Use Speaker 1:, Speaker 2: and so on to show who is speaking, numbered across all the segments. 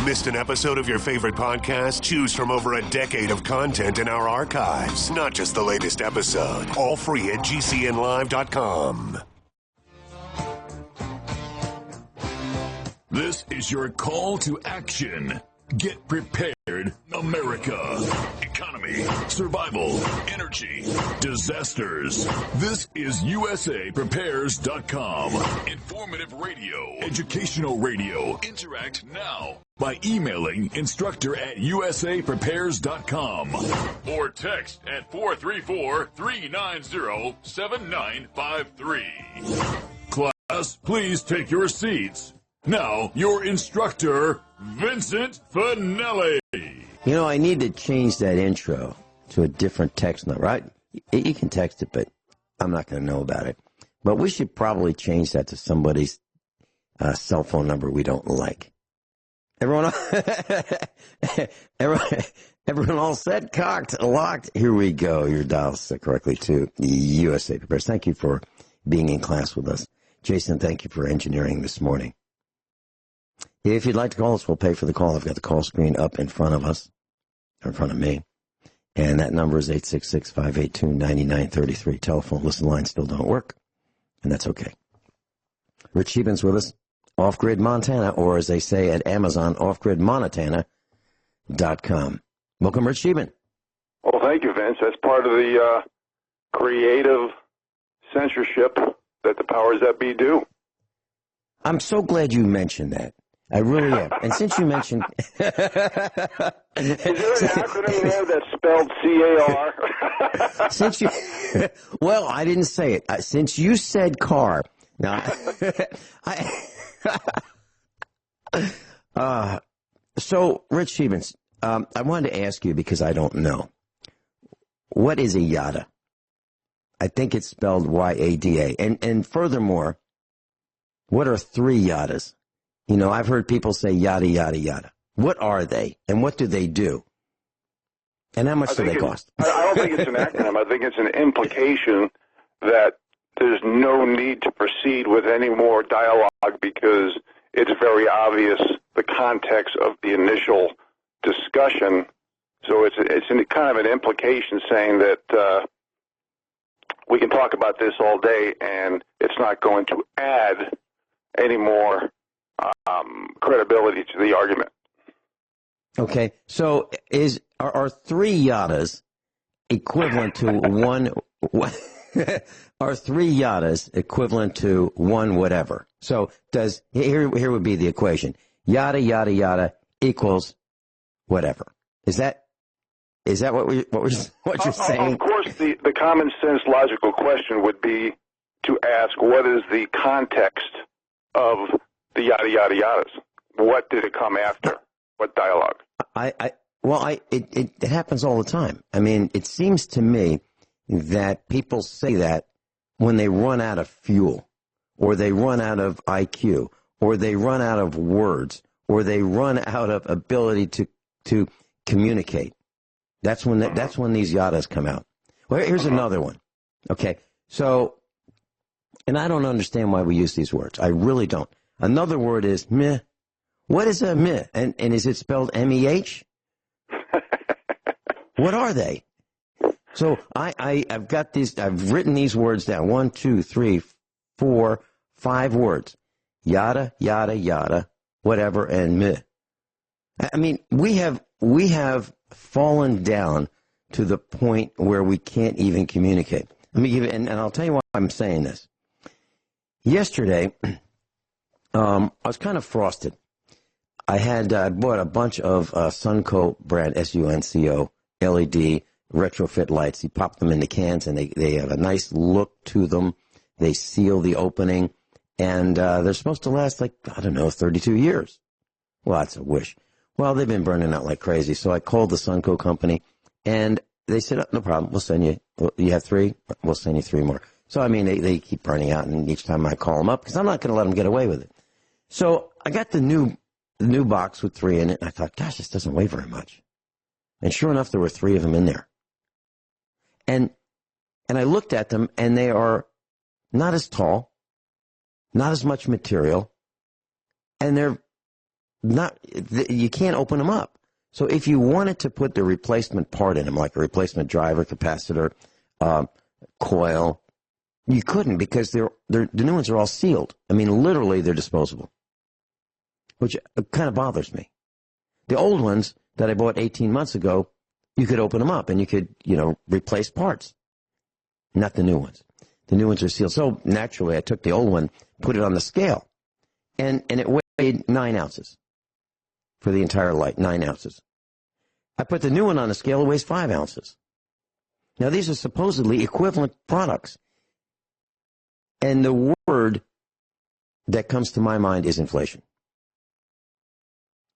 Speaker 1: Missed an episode of your favorite podcast? Choose from over a decade of content in our archives, not just the latest episode. All free at GCNlive.com.
Speaker 2: This is your call to action. Get prepared, America. Economy, survival, energy, disasters. This is USAPrepares.com. Informative radio, educational radio. Interact now by emailing instructor@USAPrepares.com or text at 434-390-7953. Class, please take your seats. Now, your instructor, Vincent Finelli.
Speaker 3: You know, I need to change that intro to a different text number. You can text it, but I'm not going to know about it. But we should probably change that to somebody's cell phone number we don't like. Everyone all set, cocked, locked. Here we go. Your dial's set correctly to USA Prepares. Thank you for being in class with us. Jason, thank you for engineering this morning. If you'd like to call us, we'll pay for the call. I've got the call screen up in front of us, or in front of me. And that number is 866-582-9933. Telephone listen lines still don't work, and that's okay. Rich Scheben's with us, Off-Grid Montana, or as they say at Amazon, offgridmontana.com. Welcome, Rich Scheben.
Speaker 4: Well, thank you, Vince. That's part of the creative censorship that the powers that be do.
Speaker 3: I'm so glad you mentioned that. I really am. And since you mentioned...
Speaker 4: Is there an acronym there that's spelled CAR?
Speaker 3: Since you... Well, I didn't say it. Since you said car... Now, so, Rich Scheben, I wanted to ask you, because I don't know, what is a yada? I think it's spelled Y-A-D-A. And furthermore, what are three yadas? You know, I've heard people say yada, yada, yada. What are they, and what do they do? And how much do they cost?
Speaker 4: I don't think it's an acronym. I think it's an implication that there's no need to proceed with any more dialogue because it's very obvious the context of the initial discussion. So it's kind of an implication saying that we can talk about this all day and it's not going to add any more credibility to the argument.
Speaker 3: Okay, so are three yadas equivalent to one? Are three yadas equivalent to one whatever? So here would be the equation: yada yada yada equals whatever. Is that what you're saying?
Speaker 4: Of course, the common sense logical question would be to ask what is the context of the yada yada yadas. What did it come after? What dialogue? It happens all the time. I mean, it seems to me that people say that when they run out of fuel, or they run out of IQ, or they run out of words, or they run out of ability to communicate. That's when these yadas come out. Well, here's another one. Okay, so, and I don't understand why we use these words. I really don't. Another word is meh. What is a meh? And is it spelled M-E-H? What are they? So I've got these, I've written these words down. 1, 2, 3, 4, 5 words. Yada, yada, yada, whatever, and meh. I mean, we have fallen down to the point where we can't even communicate. Let me give it, and I'll tell you why I'm saying this. Yesterday, I was kind of frosted. I bought a bunch of Sunco brand, S-U-N-C-O, LED retrofit lights. You pop them into cans, and they have a nice look to them. They seal the opening, and they're supposed to last, 32 years. Well, that's a wish. Well, they've been burning out like crazy, so I called the Sunco company, and they said, no problem, we'll send you, you have 3? We'll send you 3 more. So, I mean, they keep burning out, and each time I call them up, because I'm not going to let them get away with it. So I got the new box with 3 in it, and I thought, gosh, this doesn't weigh very much. And sure enough, there were 3 of them in there. And I looked at them, and they are not as tall, not as much material, and they're
Speaker 3: you can't open them up. So if you wanted to put the replacement part in them, like a replacement driver, capacitor, coil, you couldn't because the new ones are all sealed. I mean, literally, they're disposable, which kind of bothers me. The old ones that I bought 18 months ago, you could open them up and you could, replace parts. Not the new ones. The new ones are sealed. So naturally, I took the old one, put it on the scale, and it weighed 9 ounces for the entire light, 9 ounces. I put the new one on the scale, it weighs 5 ounces. Now, these are supposedly equivalent products. And the word that comes to my mind is inflation.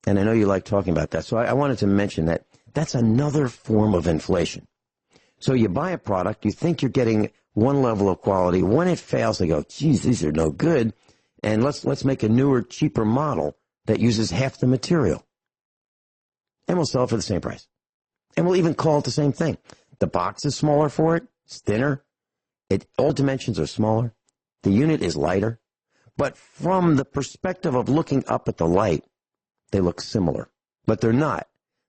Speaker 3: And I know you like talking about that, so I wanted to mention that that's another form of inflation. So you buy a product, you think you're getting one level of quality. When it fails, they go, geez, these are no good, and let's make a newer, cheaper model that uses half the material. And we'll sell it for the same price. And we'll even call it the same thing. The box is smaller for it, it's thinner, all dimensions are smaller, the unit is lighter, but from the perspective of looking up at the light, they look similar, but they're not.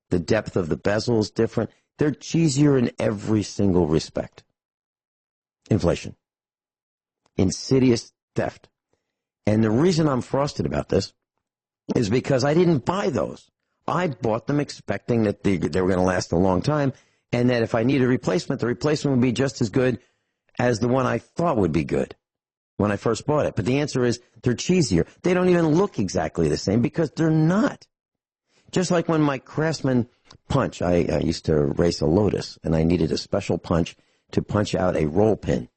Speaker 3: The depth of the bezel is different. They're cheesier in every single respect. Inflation. Insidious theft. And the reason I'm frosted about this is because I didn't buy those. I bought them expecting that they were going to last a long time, and that if I need a replacement, the replacement would be just as good as the one I thought would be good when I first bought it. But the answer is they're cheesier. They don't even look exactly the same because they're not. Just like when my Craftsman punch, I used to race a Lotus, and I needed a special punch to punch out a roll pin.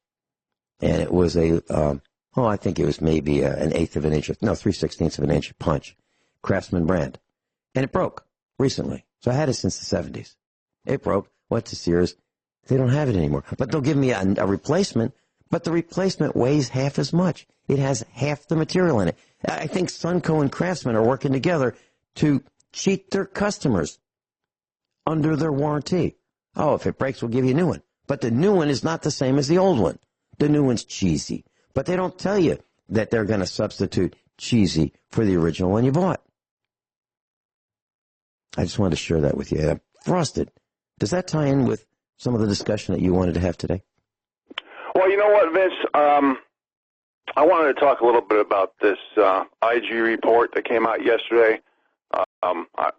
Speaker 3: And it was I think it was maybe an 1/8 of an inch, 3/16 of an inch punch, Craftsman brand. And it broke recently. So I had it since the 70s. It broke, went to Sears. They don't have it anymore. But they'll give me a replacement, but the replacement weighs half as much. It has half the material in it. I think Sunco and Craftsman are working together to cheat their customers under their warranty. Oh, if it breaks, we'll give you a new one. But the new one is not the same as the old one. The new one's cheesy. But they don't tell you that they're going to substitute cheesy for the original one you bought. I just wanted to share that with you. Frosted. Does that tie in with some of the discussion that you wanted to have today?
Speaker 5: Well, you know what, Vince? I wanted to talk a little bit about this IG report that came out yesterday.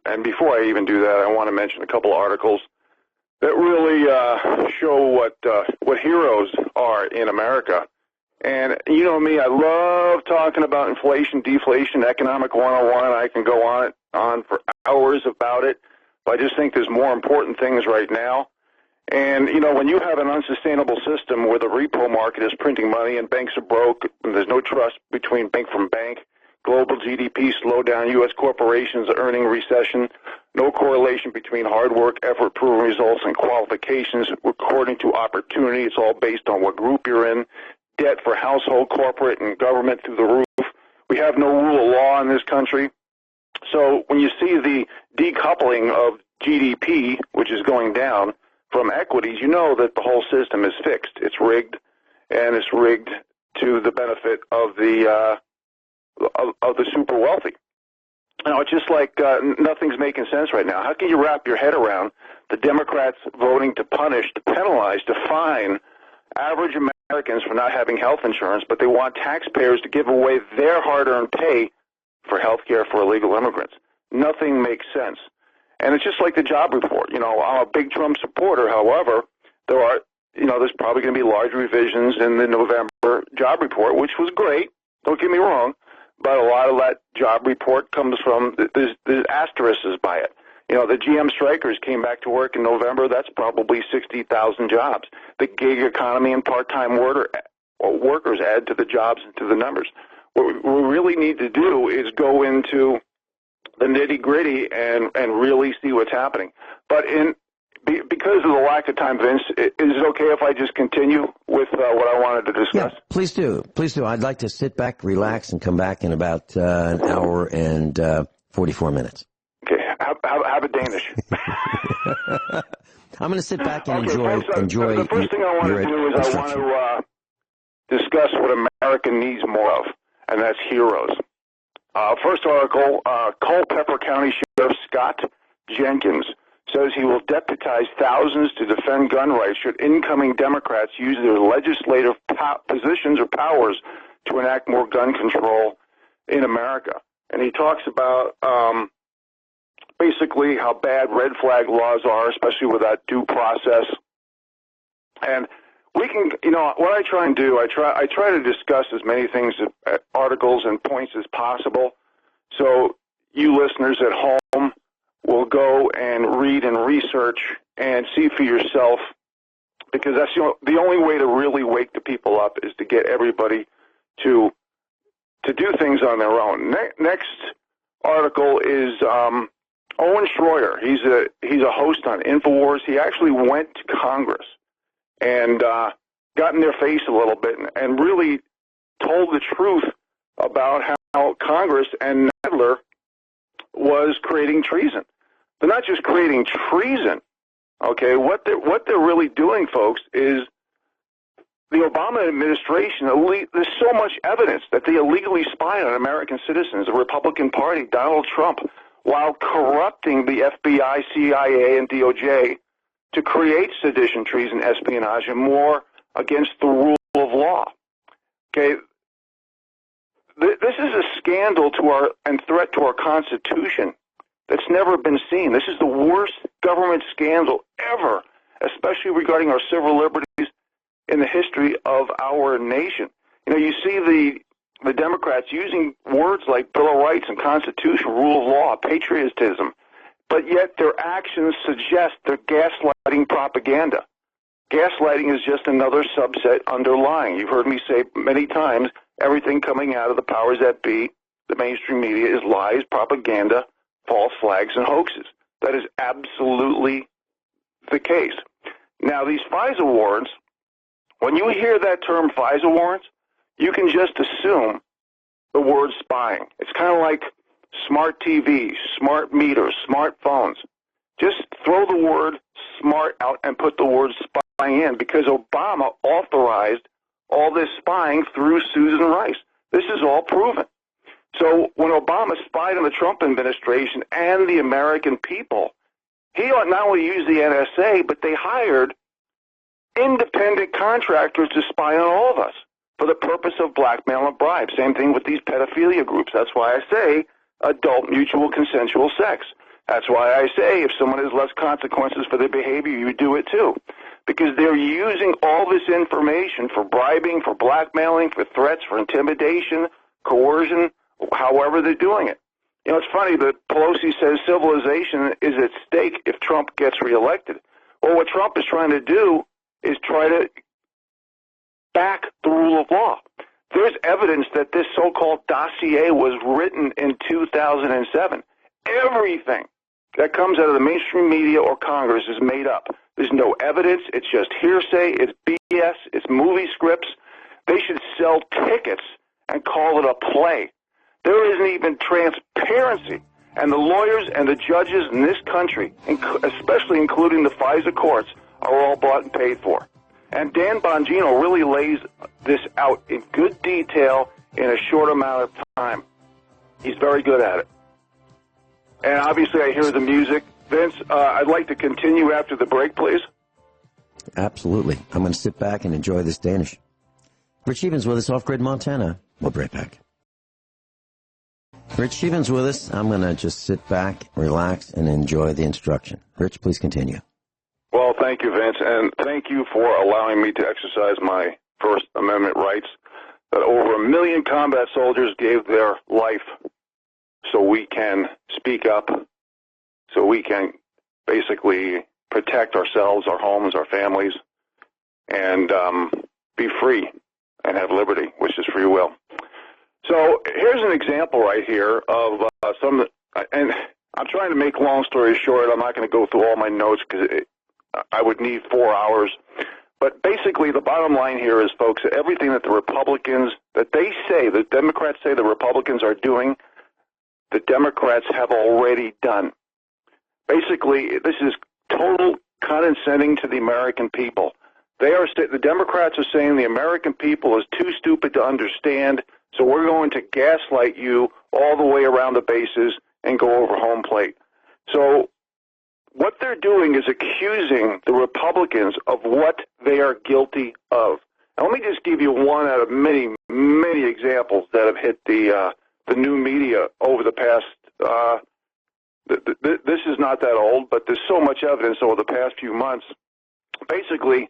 Speaker 5: And before I even do that, I want to mention a couple of articles that really show what heroes are in America. And you know me, I love talking about inflation, deflation, economic 101. I can go on for hours about it, but I just think there's more important things right now. And, you know, when you have an unsustainable system where the repo market is printing money and banks are broke and there's no trust between bank from bank, global GDP slowdown, U.S. corporations earning recession, no correlation between hard work, effort, proven results, and qualifications according to opportunity. It's all based on what group you're in. Debt for household, corporate, and government through the roof. We have no rule of law in this country. So when you see the decoupling of GDP, which is going down, from equities, you know that the whole system is fixed. It's rigged, and it's rigged to the benefit of the super wealthy. Now, it's just like nothing's making sense right now. How can you wrap your head around the Democrats voting to punish, to penalize, to fine average Americans for not having health insurance, but they want taxpayers to give away their hard-earned pay for health care for illegal immigrants? Nothing makes sense. And it's just like the job report. You know, I'm a big Trump supporter. However, there's probably going to be large revisions in the November job report, which was great. Don't get me wrong. But a lot of that job report comes from, there's asterisks by it. You know, the GM strikers came back to work in November. That's probably 60,000 jobs. The gig economy and part-time workers add to the jobs and to the numbers. What we really need to do is go into the nitty-gritty and really see what's happening. But because of the lack of time, Vince, is it okay if I just continue with what I wanted to discuss?
Speaker 3: Yeah, please do. Please do. I'd like to sit back, relax, and come back in about an hour and 44 minutes.
Speaker 5: Okay. Have a Danish.
Speaker 3: I'm going to sit back and
Speaker 5: Vince,
Speaker 3: enjoy.
Speaker 5: The first thing I want to do is I want to discuss what America needs more of, and that's heroes. First article, Culpeper County Sheriff Scott Jenkins says he will deputize thousands to defend gun rights should incoming Democrats use their legislative positions or powers to enact more gun control in America. And he talks about basically how bad red flag laws are, especially without due process. And we can, what I try and do, I try to discuss as many things, articles and points as possible. So you listeners at home will go and read and research and see for yourself, because that's the only way to really wake the people up is to get everybody to do things on their own. Next article is Owen Schroyer. He's a host on InfoWars. He actually went to Congress and got in their face a little bit and really told the truth about how Congress and Nadler was creating treason. They're not just creating treason, okay? What they're really doing, folks, is the Obama administration, there's so much evidence that they illegally spied on American citizens, the Republican Party, Donald Trump, while corrupting the FBI, CIA, and DOJ to create sedition, treason, espionage, and more against the rule of law. Okay, this is a scandal and threat to our Constitution that's never been seen. This is the worst government scandal ever, especially regarding our civil liberties in the history of our nation. You see the Democrats using words like Bill of Rights and Constitution, rule of law, patriotism, but yet their actions suggest they're gaslighting propaganda. Gaslighting is just another subset underlying. You've heard me say many times, everything coming out of the powers that be, the mainstream media, is lies, propaganda, false flags, and hoaxes. That is absolutely the case. Now, these FISA warrants, when you hear that term FISA warrants, you can just assume the word spying. It's kind of like smart TVs, smart meters, smartphones. Just throw the word smart out and put the word spying in, because Obama authorized all this spying through Susan Rice. This is all proven. So when Obama spied on the Trump administration and the American people, he not only used the NSA, but they hired independent contractors to spy on all of us for the purpose of blackmail and bribe. Same thing with these pedophilia groups. That's why I say adult mutual consensual sex. That's why I say if someone has less consequences for their behavior, you do it too. Because they're using all this information for bribing, for blackmailing, for threats, for intimidation, coercion, however they're doing it. It's funny that Pelosi says civilization is at stake if Trump gets reelected. Well, what Trump is trying to do is try to back the rule of law. There's evidence that this so-called dossier was written in 2007. Everything that comes out of the mainstream media or Congress is made up. There's no evidence. It's just hearsay. It's BS. It's movie scripts. They should sell tickets and call it a play. There isn't even transparency. And the lawyers and the judges in this country, especially including the FISA courts, are all bought and paid for. And Dan Bongino really lays this out in good detail in a short amount of time. He's very good at it. And obviously I hear the music. Vince, I'd like to continue after the break, please.
Speaker 3: Absolutely. I'm going to sit back and enjoy this Danish. Rich Scheben with us, Off-Grid Montana. We'll be right back. Rich Scheben with us. I'm going to just sit back, relax, and enjoy the instruction. Rich, please continue.
Speaker 5: Well, thank you, Vince, and thank you for allowing me to exercise my First Amendment rights. That over 1 million combat soldiers gave their life so we can speak up, so we can basically protect ourselves, our homes, our families, and be free and have liberty, which is free will. So here's an example right here of and I'm trying to make long stories short. I'm not going to go through all my notes because I would need 4 hours. But basically the bottom line here is, folks, everything that the Republicans, that they say, the Democrats say the Republicans are doing, the Democrats have already done. Basically, this is total condescending to the American people. The Democrats are saying the American people is too stupid to understand, So we're going to gaslight you all the way around the bases and go over home plate. So what they're doing is accusing the Republicans of what they are guilty of. Now, let me just give you one out of many, many examples that have hit the new media over the past. This is not that old, but there's so much evidence over the past few months. Basically,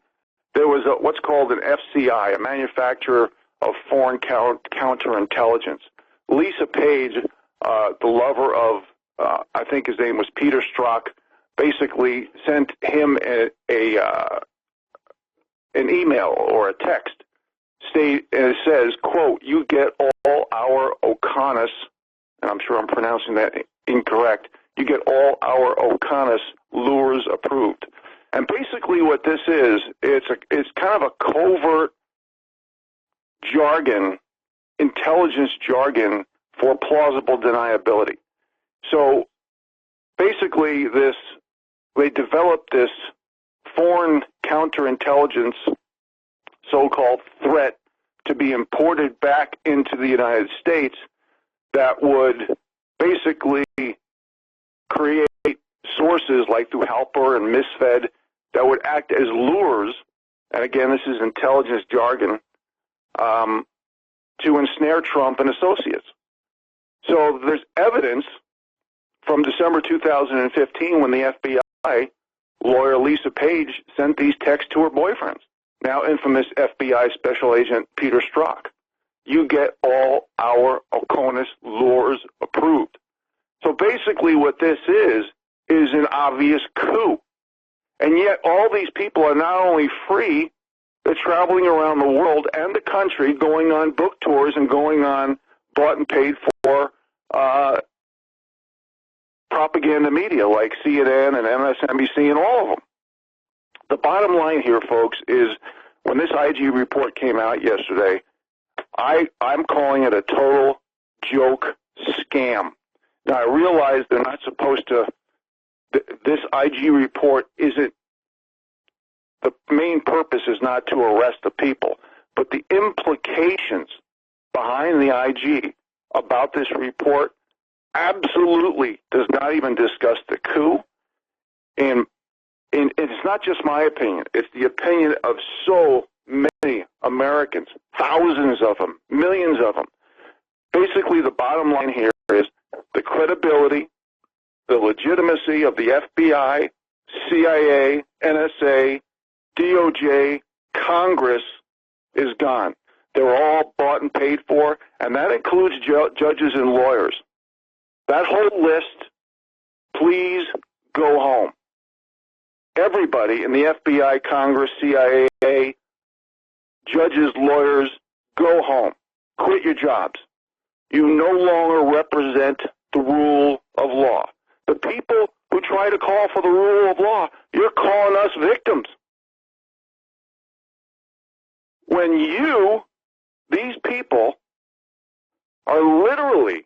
Speaker 5: there was what's called an FCI, a manufacturer of foreign counterintelligence. Lisa Page, the lover of, I think his name was Peter Strzok, basically sent him an email or a text. And it says, quote, "You get all our O'Connors," and I'm sure I'm pronouncing that incorrect, "you get all our O'Connors lures approved." And basically what this is, it's kind of a covert jargon, intelligence jargon for plausible deniability. So basically they developed this foreign counterintelligence so-called threat to be imported back into the United States that would basically create sources like through Halper and Misfed that would act as lures, and again, this is intelligence jargon, to ensnare Trump and associates. So there's evidence from December 2015 when the FBI lawyer Lisa Page sent these texts to her boyfriends, now infamous FBI Special Agent Peter Strzok. "You get all our O'Connors lures approved." So basically what this is an obvious coup. And yet all these people are not only free, they're traveling around the world and the country, going on book tours and going on bought and paid for propaganda media like CNN and MSNBC and all of them. The bottom line here, folks, is when this IG report came out yesterday, I'm calling it a total joke scam. Now, I realize they're not supposed to, this IG report isn't, the main purpose is not to arrest the people, but the implications behind the IG about this report absolutely does not even discuss the coup. And it's not just my opinion. It's the opinion of so many Americans, thousands of them, millions of them. Basically, the bottom line here is the credibility, the legitimacy of the FBI, CIA, NSA, DOJ, Congress is gone. They're all bought and paid for, and that includes judges and lawyers. That whole list, please go home. Everybody in the FBI, Congress, CIA, judges, lawyers, go home. Quit your jobs. You no longer represent the rule of law. The people who try to call for the rule of law, you're calling us victims. When these people are literally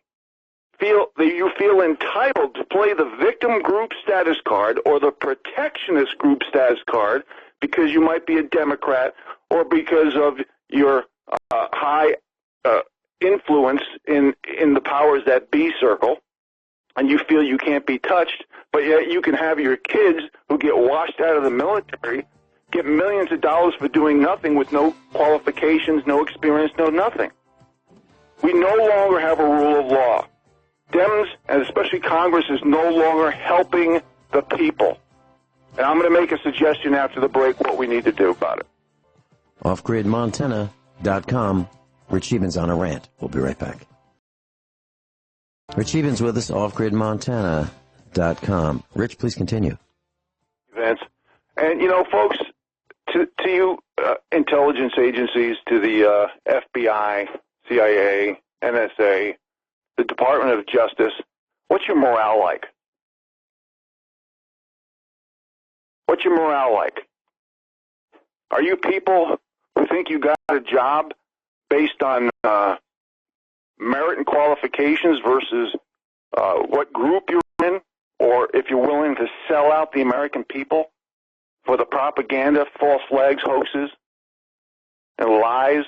Speaker 5: you feel entitled to play the victim group status card or the protectionist group status card because you might be a Democrat or because of your high influence in the powers that be circle, and you feel you can't be touched, but yet you can have your kids who get washed out of the military get millions of dollars for doing nothing with no qualifications, no experience, no nothing. We no longer have a rule of law. Dems, and especially Congress, is no longer helping the people. And I'm going to make a suggestion after the break what we need to do about it.
Speaker 3: OffGridMontana.com. Rich Scheben's on a rant. We'll be right back. Rich Scheben's with us, OffGridMontana.com. Rich, please continue.
Speaker 5: Vince. And, folks, to you intelligence agencies, to the FBI, CIA, NSA, the Department of Justice, what's your morale like? What's your morale like? Are you people who think you got a job based on merit and qualifications versus what group you're in, or if you're willing to sell out the American people for the propaganda, false flags, hoaxes, and lies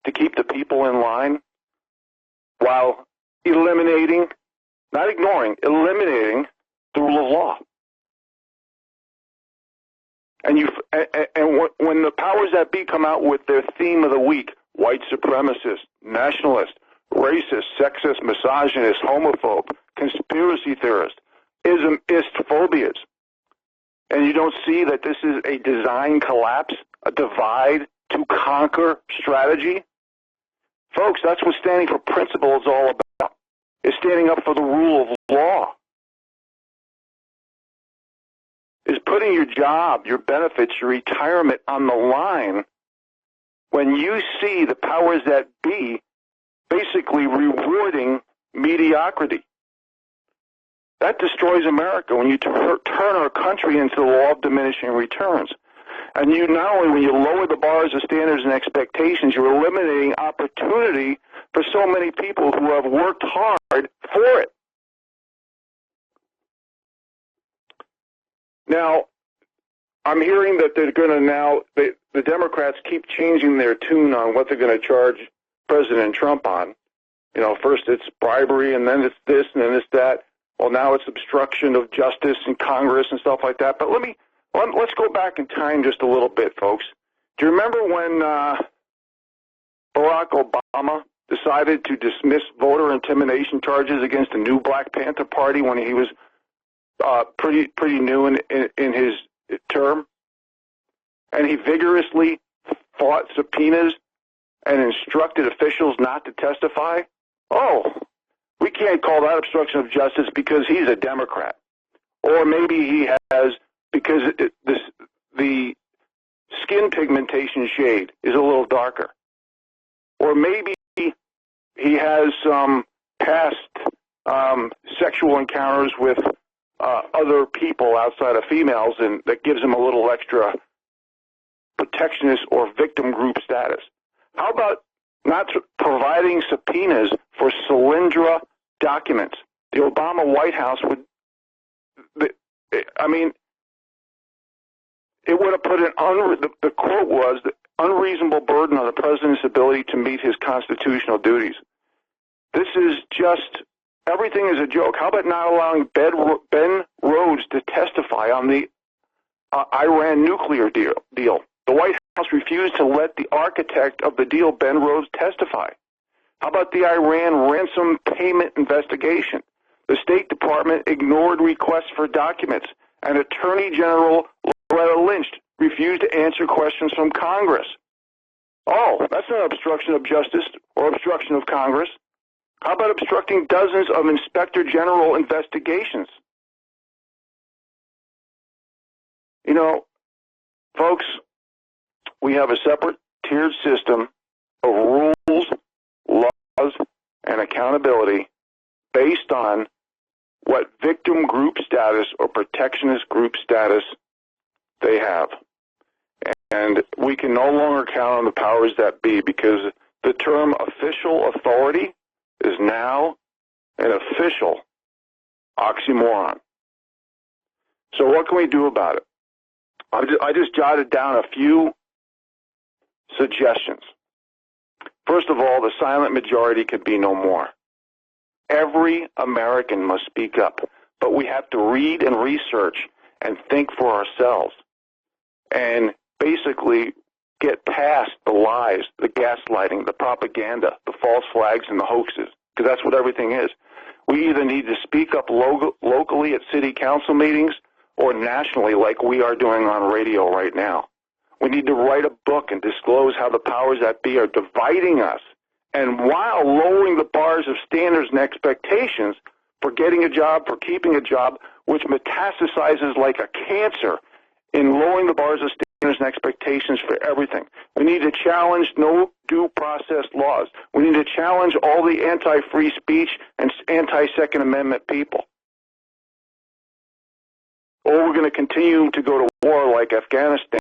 Speaker 5: to keep the people in line? while eliminating, not ignoring, eliminating the rule of law. And when the powers that be come out with their theme of the week, white supremacist, nationalist, racist, sexist, misogynist, homophobe, conspiracy theorist, ismist phobias, and you don't see that this is a design collapse, a divide to conquer strategy? Folks, that's what standing for principle is all about, is standing up for the rule of law. Is putting your job, your benefits, your retirement on the line when you see the powers that be basically rewarding mediocrity. That destroys America when you turn our country into the law of diminishing returns. And you not only, when you lower the bars of standards and expectations, you're eliminating opportunity for so many people who have worked hard for it. Now, I'm hearing that they're going to now, the Democrats keep changing their tune on what they're going to charge President Trump on. You know, first it's bribery, and then it's this, and then it's that. Well, now it's obstruction of justice in Congress and stuff like that. But let's go back in time just a little bit, folks. Do you remember when Barack Obama decided to dismiss voter intimidation charges against the new Black Panther Party when he was pretty new in his term? And he vigorously fought subpoenas and instructed officials not to testify? Oh, we can't call that obstruction of justice because he's a Democrat. Or maybe he has, because the skin pigmentation shade is a little darker. Or maybe he has some past sexual encounters with other people outside of females, and that gives him a little extra protectionist or victim group status. How about not providing subpoenas for Solyndra documents? The Obama White House would, it would have put the quote was, the unreasonable burden on the president's ability to meet his constitutional duties. This is just, everything is a joke. How about not allowing Ben Rhodes to testify on the Iran nuclear deal? The White House refused to let the architect of the deal, Ben Rhodes, testify. How about the Iran ransom payment investigation? The State Department ignored requests for documents, and Attorney General Loretta Lynch refused to answer questions from Congress. Oh, that's not obstruction of justice or obstruction of Congress. How about obstructing dozens of Inspector General investigations? You know, folks, we have a separate tiered system of rules, laws, and accountability based on what victim group status or protectionist group status they have. And we can no longer count on the powers that be, because the term official authority is now an official oxymoron. So what can we do about it? I just jotted down a few suggestions. First of all, the silent majority could be no more. Every American must speak up, but we have to read and research and think for ourselves and basically get past the lies, the gaslighting, the propaganda, the false flags, and the hoaxes, because that's what everything is. We either need to speak up locally at city council meetings or nationally like we are doing on radio right now. We need to write a book and disclose how the powers that be are dividing us, and while lowering the bars of standards and expectations for getting a job, for keeping a job, which metastasizes like a cancer in lowering the bars of standards and expectations for everything. We need to challenge no due process laws. We need to challenge all the anti-free speech and anti-Second Amendment people. Or we're going to continue to go to war like Afghanistan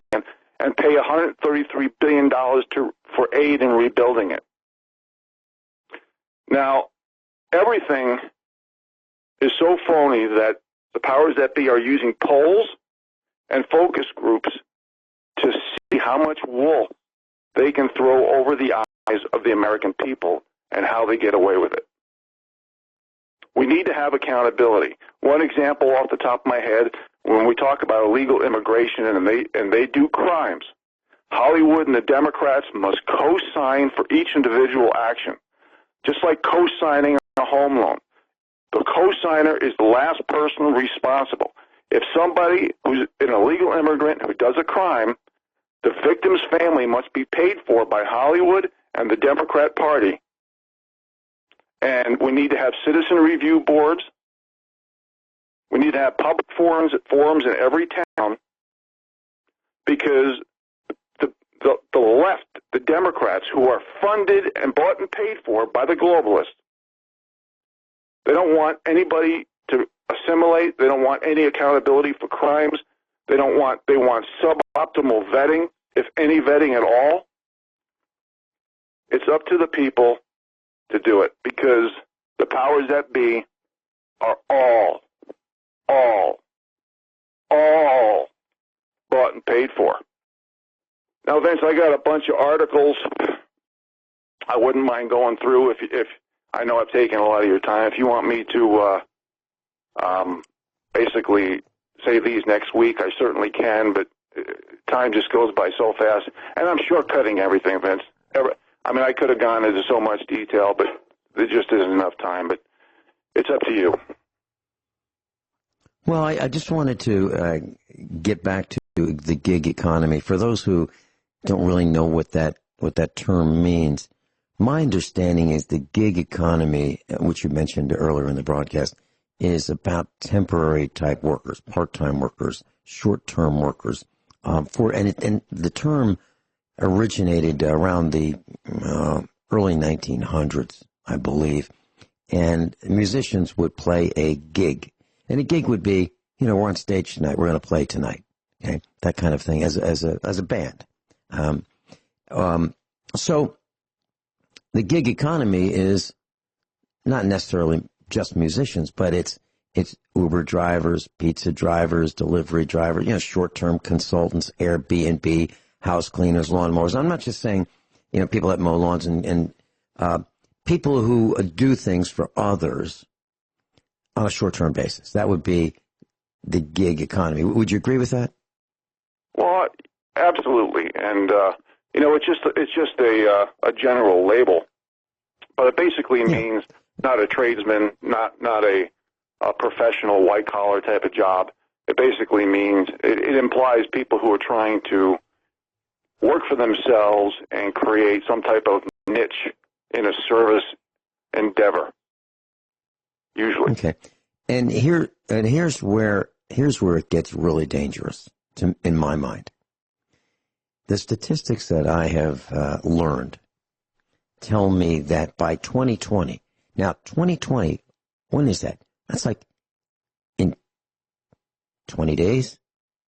Speaker 5: and pay $133 billion for aid in rebuilding it. Now, everything is so phony that the powers that be are using polls and focus groups to see how much wool they can throw over the eyes of the American people and how they get away with it. We need to have accountability. One example off the top of my head, when we talk about illegal immigration and they do crimes, Hollywood and the Democrats must co-sign for each individual action, just like co-signing a home loan. The co-signer is the last person responsible. If somebody who's an illegal immigrant who does a crime, the victim's family must be paid for by Hollywood and the Democrat Party. And we need to have citizen review boards. We need to have public forums in every town, because the left, the Democrats, who are funded and bought and paid for by the globalists, they don't want anybody to assimilate. They don't want any accountability for crimes. They want suboptimal vetting, if any vetting at all. It's up to the people to do it, because the powers that be are all bought and paid for. Now, Vince, I got a bunch of articles I wouldn't mind going through if I know I've taken a lot of your time. If you want me to basically say these next week, I certainly can, but time just goes by so fast. And I'm shortcutting everything, Vince. I mean, I could have gone into so much detail, but there just isn't enough time. But it's up to you.
Speaker 4: Well, I just wanted to get back to the gig economy. For those who don't really know what that term means, my understanding is the gig economy, which you mentioned earlier in the broadcast, is about temporary type workers, part-time workers, short-term workers. And the term originated around the early 1900s, I believe, and musicians would play a gig. And a gig would be, we're on stage tonight, we're going to play tonight, okay, that kind of thing, as a band. So the gig economy is not necessarily just musicians, but it's Uber drivers, pizza drivers, delivery drivers, short-term consultants, Airbnb, house cleaners, lawnmowers. I'm not just saying, people that mow lawns and people who do things for others on a short-term basis. That would be the gig economy. Would you agree with that?
Speaker 5: Well, absolutely. And it's just a general label, but it basically means not a tradesman, not a professional white-collar type of job. It basically means it implies people who are trying to work for themselves and create some type of niche in a service endeavor. Usually. Okay.
Speaker 4: And here's where it gets really dangerous in my mind. The statistics that I have learned tell me that by 2020, now 2020, when is that? That's like in 20 days,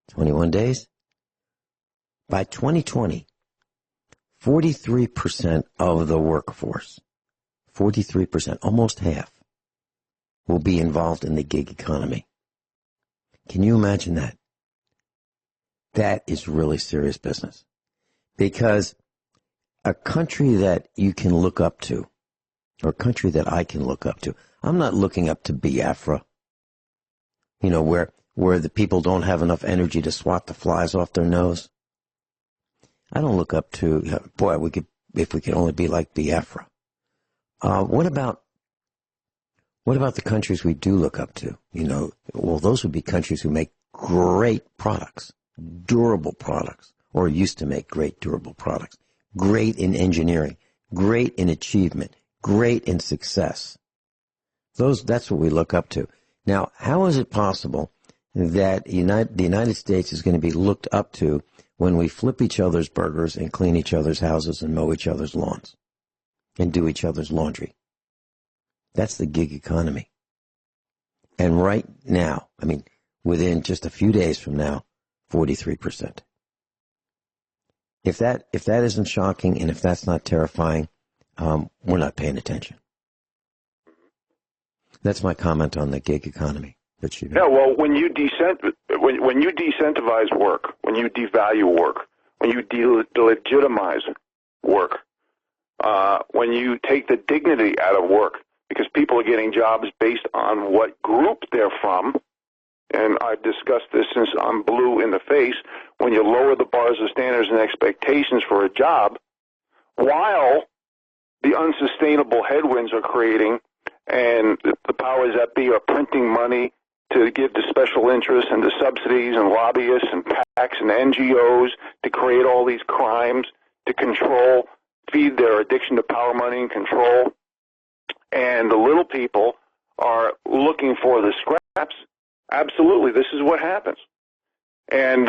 Speaker 4: 21 days. By 2020, 43% of the workforce, 43%, almost half, will be involved in the gig economy. Can you imagine that? That is really serious business. Because a country that you can look up to, or a country that I can look up to, I'm not looking up to Biafra, where the people don't have enough energy to swat the flies off their nose. I don't look up to, if we could only be like Biafra. What about the countries we do look up to? Those would be countries who make great products, durable products, or used to make great durable products, great in engineering, great in achievement, great in success. That's what we look up to. Now, how is it possible that the United States is going to be looked up to when we flip each other's burgers and clean each other's houses and mow each other's lawns and do each other's laundry? That's the gig economy. And right now, within just a few days from now, 43%. If that isn't shocking and if that's not terrifying, we're not paying attention. That's my comment on the gig economy.
Speaker 5: Yeah, well, when you decentivize work, when you devalue work, when you delegitimize work, when you take the dignity out of work, because people are getting jobs based on what group they're from. And I've discussed this since I'm blue in the face. When you lower the bars of standards and expectations for a job, while the unsustainable headwinds are creating and the powers that be are printing money to give to special interests and to subsidies and lobbyists and PACs and NGOs to create all these crimes, to control, feed their addiction to power, money, and control. And the little people are looking for the scraps. Absolutely, this is what happens. And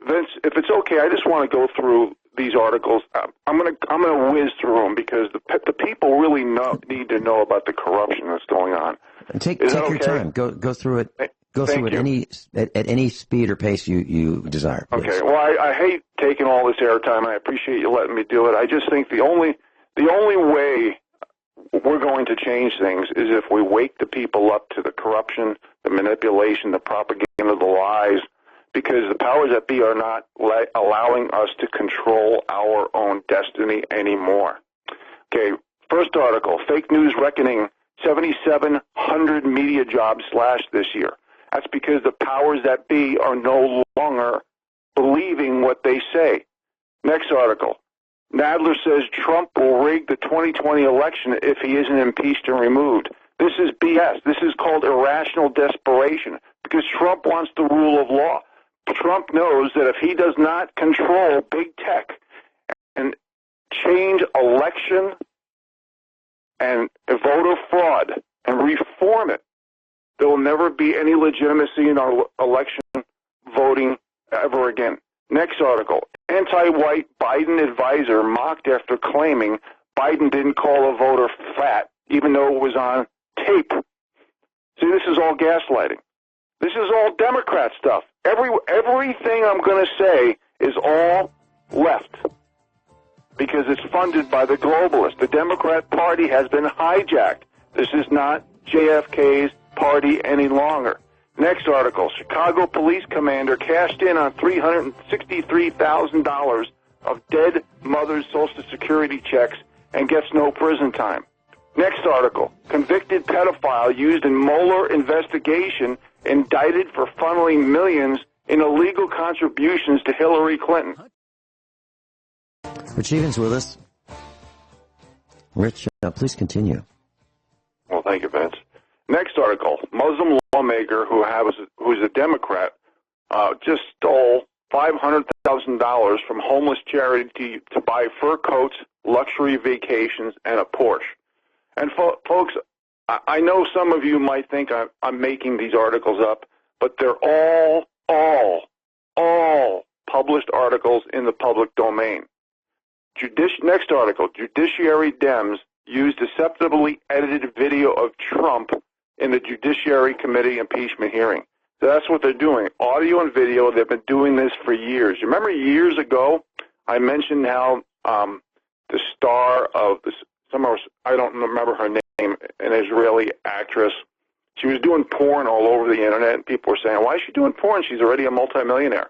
Speaker 5: Vince, if it's okay, I just want to go through these articles. I'm gonna whiz through them because the people really need to know about the corruption that's going on.
Speaker 3: And take your time. Go through it. Go through it at any speed or pace you desire. Please.
Speaker 5: Okay. Well, I hate taking all this airtime. I appreciate you letting me do it. I just think the only way we're going to change things is if we wake the people up to the corruption, the manipulation, the propaganda, the lies, because the powers that be are not allowing us to control our own destiny anymore. Okay, first article, fake news reckoning, 7,700 media jobs slashed this year. That's because the powers that be are no longer believing what they say. Next article, Nadler says Trump will rig the 2020 election if he isn't impeached and removed. This is BS. This is called irrational desperation because Trump wants the rule of law. Trump knows that if he does not control big tech and change election and voter fraud and reform it, there will never be any legitimacy in our election voting ever again. Next article, anti-white Biden advisor mocked after claiming Biden didn't call a voter fat, even though it was on tape. See, this is all gaslighting. This is all Democrat stuff. Everything I'm going to say is all left because it's funded by the globalists. The Democrat Party has been hijacked. This is not JFK's party any longer. Next article, Chicago police commander cashed in on $363,000 of dead mother's Social Security checks and gets no prison time. Next article, convicted pedophile used in Mueller investigation indicted for funneling millions in illegal contributions to Hillary Clinton.
Speaker 3: Rich Evans with us. Rich, please continue.
Speaker 5: Well, thank you, Vince. Next article, Muslim lawmaker who's a Democrat just stole $500,000 from homeless charity to buy fur coats, luxury vacations, and a Porsche. And folks, I know some of you might think I'm making these articles up, but they're all published articles in the public domain. Next article, Judiciary Dems used deceptively edited video of Trump in the Judiciary Committee impeachment hearing. So that's what they're doing, audio and video. They've been doing this for years. You remember years ago I mentioned how the star of this, I don't remember her name, an Israeli actress, she was doing porn all over the internet, and people were saying, why is she doing porn? She's already a multimillionaire.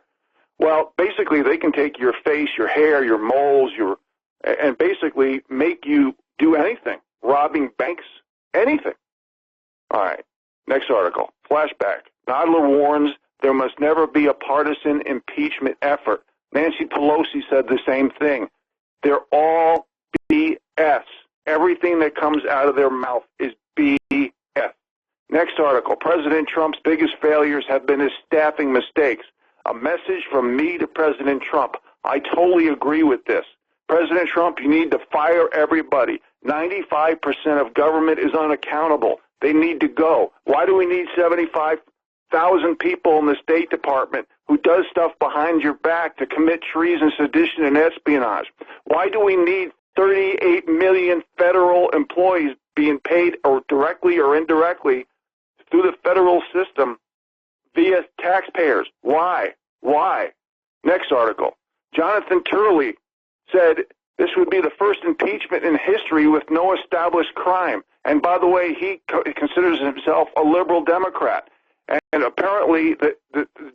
Speaker 5: Well, basically, they can take your face, your hair, your moles, and basically make you do anything, robbing banks, anything. All right, next article, flashback. Nadler warns there must never be a partisan impeachment effort. Nancy Pelosi said the same thing. They're all BS. Everything that comes out of their mouth is BS. Next article, President Trump's biggest failures have been his staffing mistakes. A message from me to President Trump. I totally agree with this. President Trump, you need to fire everybody. 95% of government is unaccountable. They need to go. Why do we need 75,000 people in the State Department who does stuff behind your back to commit treason, sedition, and espionage? Why do we need 38 million federal employees being paid or directly or indirectly through the federal system via taxpayers? Why? Next article. Jonathan Turley said this would be the first impeachment in history with no established crime. And by the way, he considers himself a liberal Democrat. And apparently the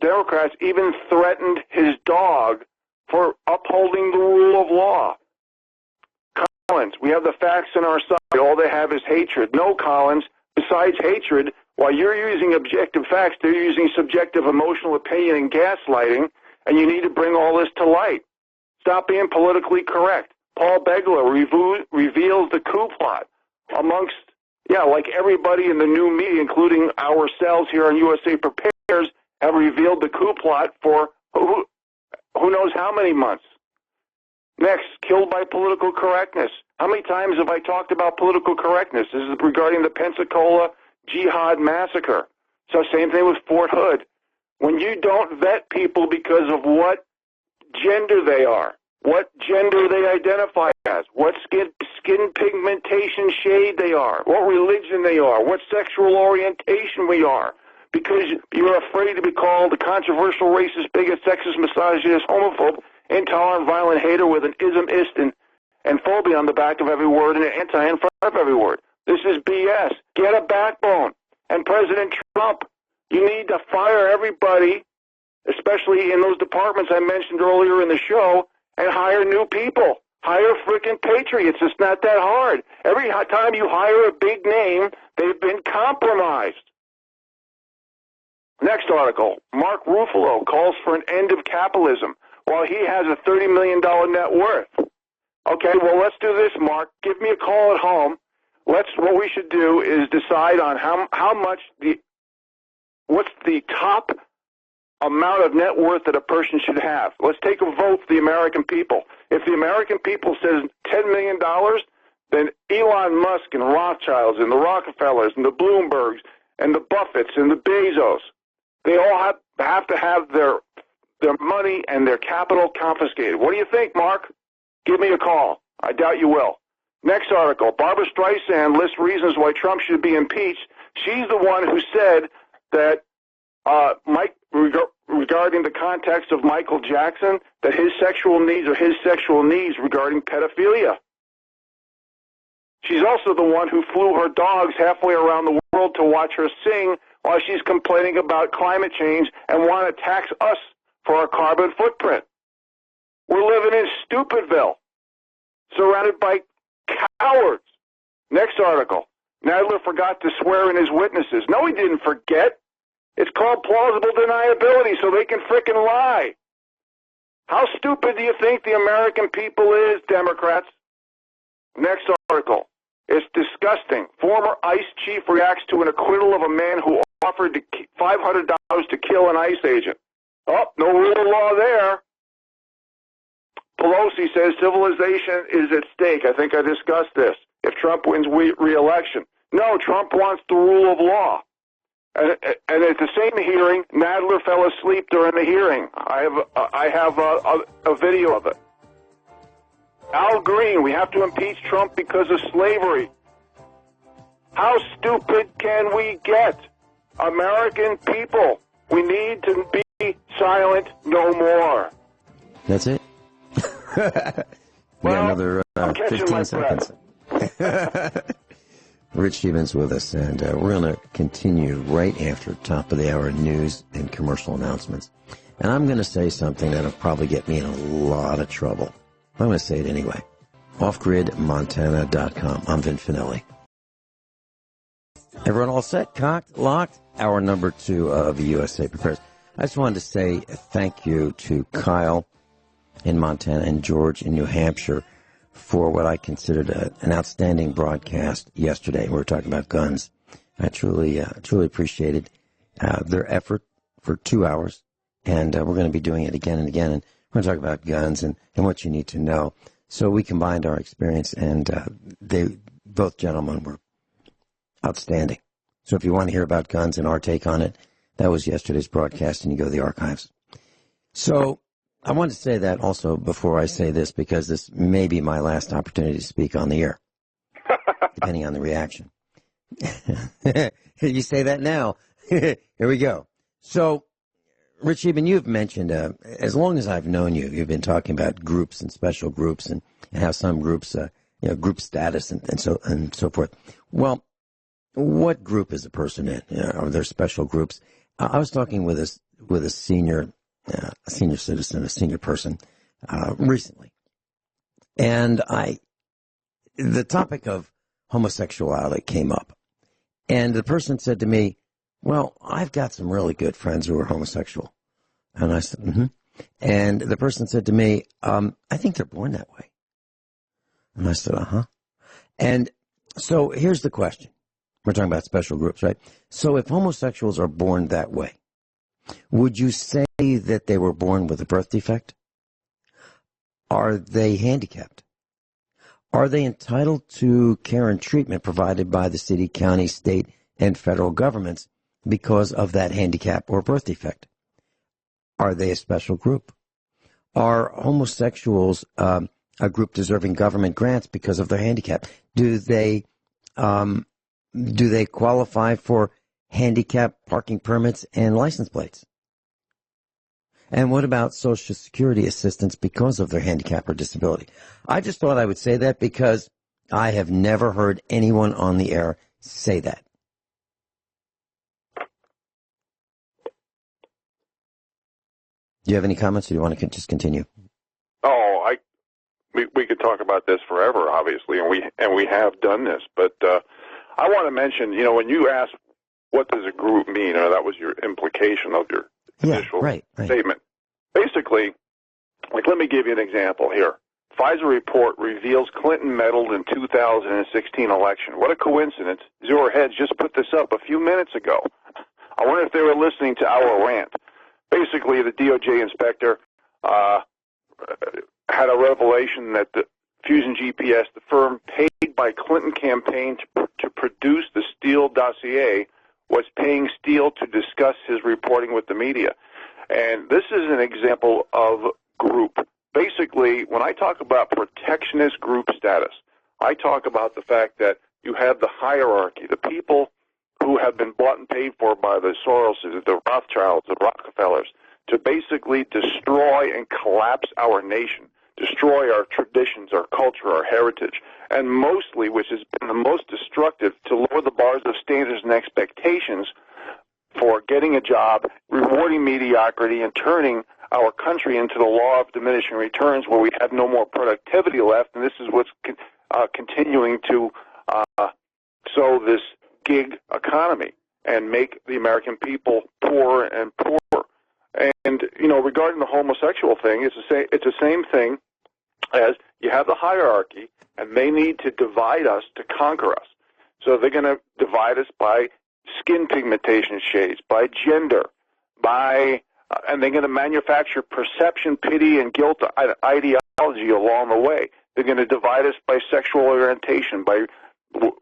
Speaker 5: Democrats even threatened his dog for upholding the rule of law. Collins, we have the facts on our side. All they have is hatred. No, Collins, besides hatred, while you're using objective facts, they're using subjective emotional opinion and gaslighting, and you need to bring all this to light. Stop being politically correct. Paul Begler reveals the coup plot amongst, like everybody in the new media, including ourselves here on USA Prepares, have revealed the coup plot for who knows how many months. Next, killed by political correctness. How many times have I talked about political correctness? This is regarding the Pensacola Jihad massacre. So same thing with Fort Hood. When you don't vet people because of what gender they are, what gender they identify as, what skin pigmentation shade they are, what religion they are, what sexual orientation we are, because you're afraid to be called a controversial, racist, bigot, sexist, misogynist, homophobe, intolerant, violent hater with an ism, ist, and phobia on the back of every word and an anti in front of every word. This is BS. Get a backbone. And President Trump, you need to fire everybody, especially in those departments I mentioned earlier in the show, and hire new people. Hire freaking patriots. It's not that hard. Every time you hire a big name, they've been compromised. Next article, Mark Ruffalo calls for an end of capitalism while he has a $30 million net worth. Okay, well, let's do this, Mark. Give me a call at home. What we should do is decide on how much what's the top amount of net worth that a person should have. Let's take a vote for the American people. If the American people says $10 million, then Elon Musk and Rothschilds and the Rockefellers and the Bloombergs and the Buffetts and the Bezos, they all have to have their money and their capital confiscated. What do you think, Mark? Give me a call. I doubt you will. Next article, Barbara Streisand lists reasons why Trump should be impeached. She's the one who said that regarding the context of Michael Jackson, that his sexual needs are his sexual needs regarding pedophilia. She's also the one who flew her dogs halfway around the world to watch her sing while she's complaining about climate change and want to tax us for our carbon footprint. We're living in Stupidville, surrounded by cowards. Next article. Nadler forgot to swear in his witnesses. No, he didn't forget. It's called plausible deniability, so they can frickin' lie. How stupid do you think the American people is, Democrats? Next article. It's disgusting. Former ICE chief reacts to an acquittal of a man who offered $500 to kill an ICE agent. Oh, no rule of law there. Pelosi says civilization is at stake. I think I discussed this. If Trump wins re-election. No, Trump wants the rule of law. And at the same hearing, Nadler fell asleep during the hearing. I have a video of it. Al Green, we have to impeach Trump because of slavery. How stupid can we get? American people, we need to be silent no more.
Speaker 3: That's it? We got another 15 seconds. Rich Scheben with us, and we're going to continue right after top of the hour news and commercial announcements. And I'm going to say something that'll probably get me in a lot of trouble. I'm going to say it anyway. Offgridmontana.com. I'm Vin Finelli. Everyone all set? Cocked? Locked? Hour number 2 of USA Prepares. I just wanted to say thank you to Kyle in Montana and George in New Hampshire for what I considered an outstanding broadcast yesterday. We were talking about guns. I truly appreciated their effort for 2 hours, and we're going to be doing it again and again. And we're going to talk about guns and what you need to know. So we combined our experience, and both gentlemen were outstanding. So if you want to hear about guns and our take on it, that was yesterday's broadcast, and you go to the archives. So I want to say that also before I say this, because this may be my last opportunity to speak on the air, depending on the reaction. You say that now. Here we go. So, Rich Scheben, you've mentioned, as long as I've known you, you've been talking about groups and special groups and how some groups, group status and so forth. Well, what group is a person in? Are there special groups? I was talking with a senior citizen, a senior person, recently. And I the topic of homosexuality came up, and the person said to me, well, I've got some really good friends who are homosexual. And I said, mm-hmm. And the person said to me, I think they're born that way. And I said, uh-huh. And so here's the question. We're talking about special groups, right? So if homosexuals are born that way, would you say that they were born with a birth defect? Are they handicapped? Are they entitled to care and treatment provided by the city, county, state, and federal governments because of that handicap or birth defect? Are they a special group? Are homosexuals a group deserving government grants because of their handicap? Do they qualify for handicap parking permits and license plates? And what about Social Security assistance because of their handicap or disability? I just thought I would say that because I have never heard anyone on the air say that. Do you have any comments, or do you want to just continue?
Speaker 5: Oh, we could talk about this forever, obviously, and we have done this. But I want to mention, when you asked what does a group mean, or that was your implication of your initial statement. Basically, let me give you an example here. FISA report reveals Clinton meddled in 2016 election. What a coincidence. Zero Heads just put this up a few minutes ago. I wonder if they were listening to our rant. Basically, the DOJ inspector had a revelation that the Fusion GPS, the firm paid by Clinton campaign to produce the Steele dossier, was paying Steele to discuss his reporting with the media. And this is an example of group. Basically, when I talk about protectionist group status, I talk about the fact that you have the hierarchy, the people who have been bought and paid for by the Soroses, the Rothschilds, the Rockefellers, to basically destroy and collapse our nation, destroy our traditions, our culture, our heritage, and mostly, which has been the most destructive, to lower the bars of standards and expectations for getting a job, rewarding mediocrity, and turning our country into the law of diminishing returns where we have no more productivity left, and this is what's continuing to sow this gig economy and make the American people poorer and poorer. And, regarding the homosexual thing, it's the same thing as you have the hierarchy, and they need to divide us to conquer us. So they're going to divide us by skin pigmentation shades, by gender, and they're going to manufacture perception, pity, and guilt ideology along the way. They're going to divide us by sexual orientation, by the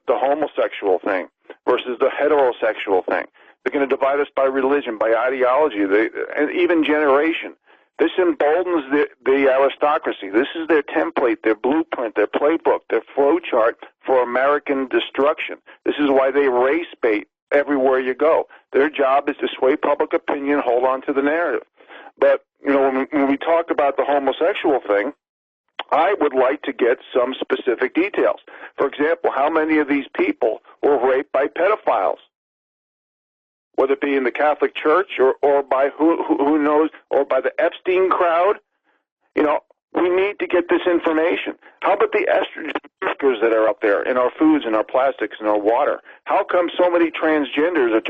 Speaker 5: homosexual thing versus the heterosexual thing. They're going to divide us by religion, by ideology, and even generation. This emboldens the aristocracy. This is their template, their blueprint, their playbook, their flow chart for American destruction. This is why they race bait everywhere you go. Their job is to sway public opinion, hold on to the narrative. But, when we talk about the homosexual thing, I would like to get some specific details. For example, how many of these people were raped by pedophiles? Whether it be in the Catholic Church or by who knows, or by the Epstein crowd. We need to get this information. How about the estrogen markers that are up there in our foods and our plastics and our water? How come so many transgenders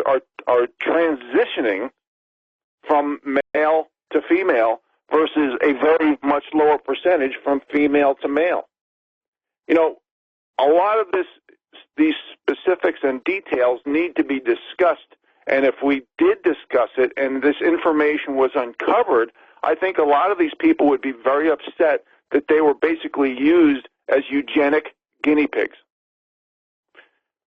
Speaker 5: are transitioning from male to female versus a very much lower percentage from female to male? A lot of these specifics and details need to be discussed. And if we did discuss it and this information was uncovered, I think a lot of these people would be very upset that they were basically used as eugenic guinea pigs.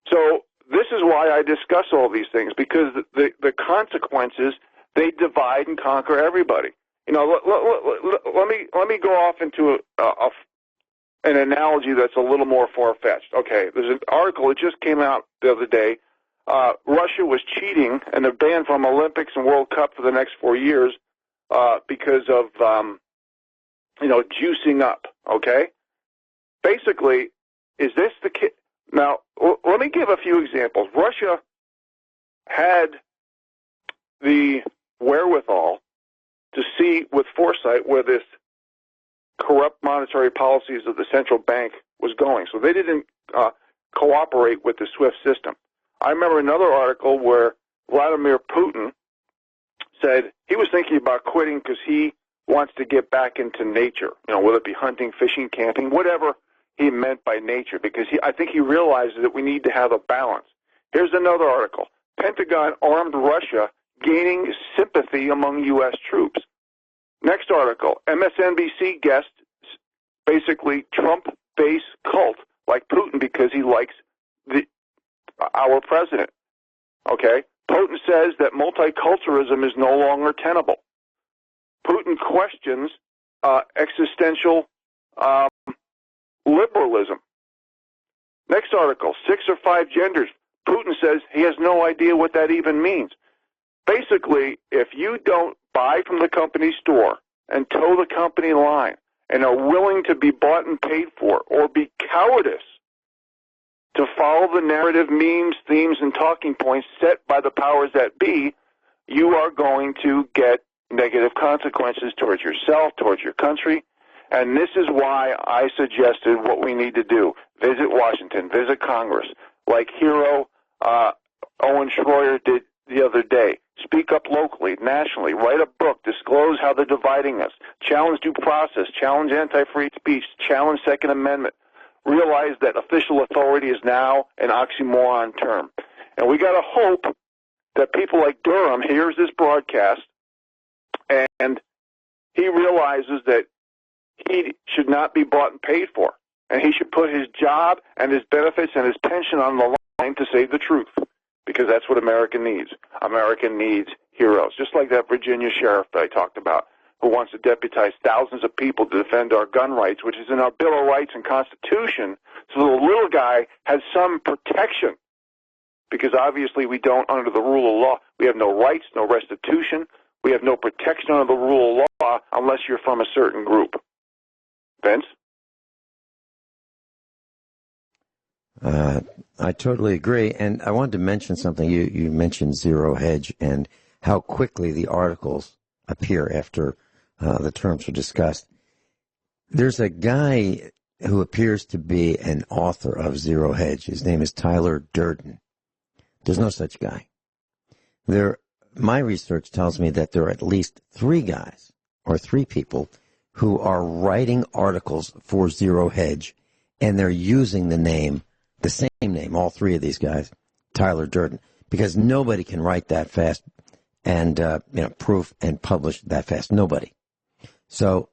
Speaker 5: So this is why I discuss all these things, because the consequences, they divide and conquer everybody. Let me go off into an analogy that's a little more far-fetched. Okay, there's an article that just came out the other day. Russia was cheating, and they're banned from Olympics and World Cup for the next 4 years because of, juicing up, okay? Basically, is this the kid? Now, let me give a few examples. Russia had the wherewithal to see with foresight where this corrupt monetary policies of the central bank was going. So they didn't cooperate with the SWIFT system. I remember another article where Vladimir Putin said he was thinking about quitting because he wants to get back into nature, whether it be hunting, fishing, camping, whatever he meant by nature, because I think he realizes that we need to have a balance. Here's another article. Pentagon armed Russia, gaining sympathy among U.S. troops. Next article. MSNBC guest, basically Trump-based cult like Putin because he likes our president. Okay? Putin says that multiculturalism is no longer tenable. Putin questions existential liberalism. Next article, 6 or 5 genders. Putin says he has no idea what that even means. Basically, if you don't buy from the company store and toe the company line and are willing to be bought and paid for, or be cowardice to follow the narrative, memes, themes, and talking points set by the powers that be, you are going to get negative consequences towards yourself, towards your country. And this is why I suggested what we need to do. Visit Washington, visit Congress, like hero Owen Schroyer did the other day. Speak up locally, nationally, write a book, disclose how they're dividing us, challenge due process, challenge anti-free speech, challenge Second Amendment. Realize that official authority is now an oxymoron term. And we got to hope that people like Durham hears this broadcast and he realizes that he should not be bought and paid for. And he should put his job and his benefits and his pension on the line to say the truth, because that's what America needs. America needs heroes, just like that Virginia sheriff that I talked about, who wants to deputize thousands of people to defend our gun rights, which is in our Bill of Rights and Constitution, so the little guy has some protection, because obviously we don't under the rule of law. We have no rights, no restitution. We have no protection under the rule of law unless you're from a certain group. Vince?
Speaker 3: I totally agree. And I wanted to mention something. You mentioned Zero Hedge and how quickly the articles appear after the terms are discussed. There's a guy who appears to be an author of Zero Hedge. His name is Tyler Durden. There's no such guy. My research tells me that there are at least 3 guys or 3 people who are writing articles for Zero Hedge, and they're using the same name, all 3 of these guys, Tyler Durden, because nobody can write that fast and proof and publish that fast. Nobody. So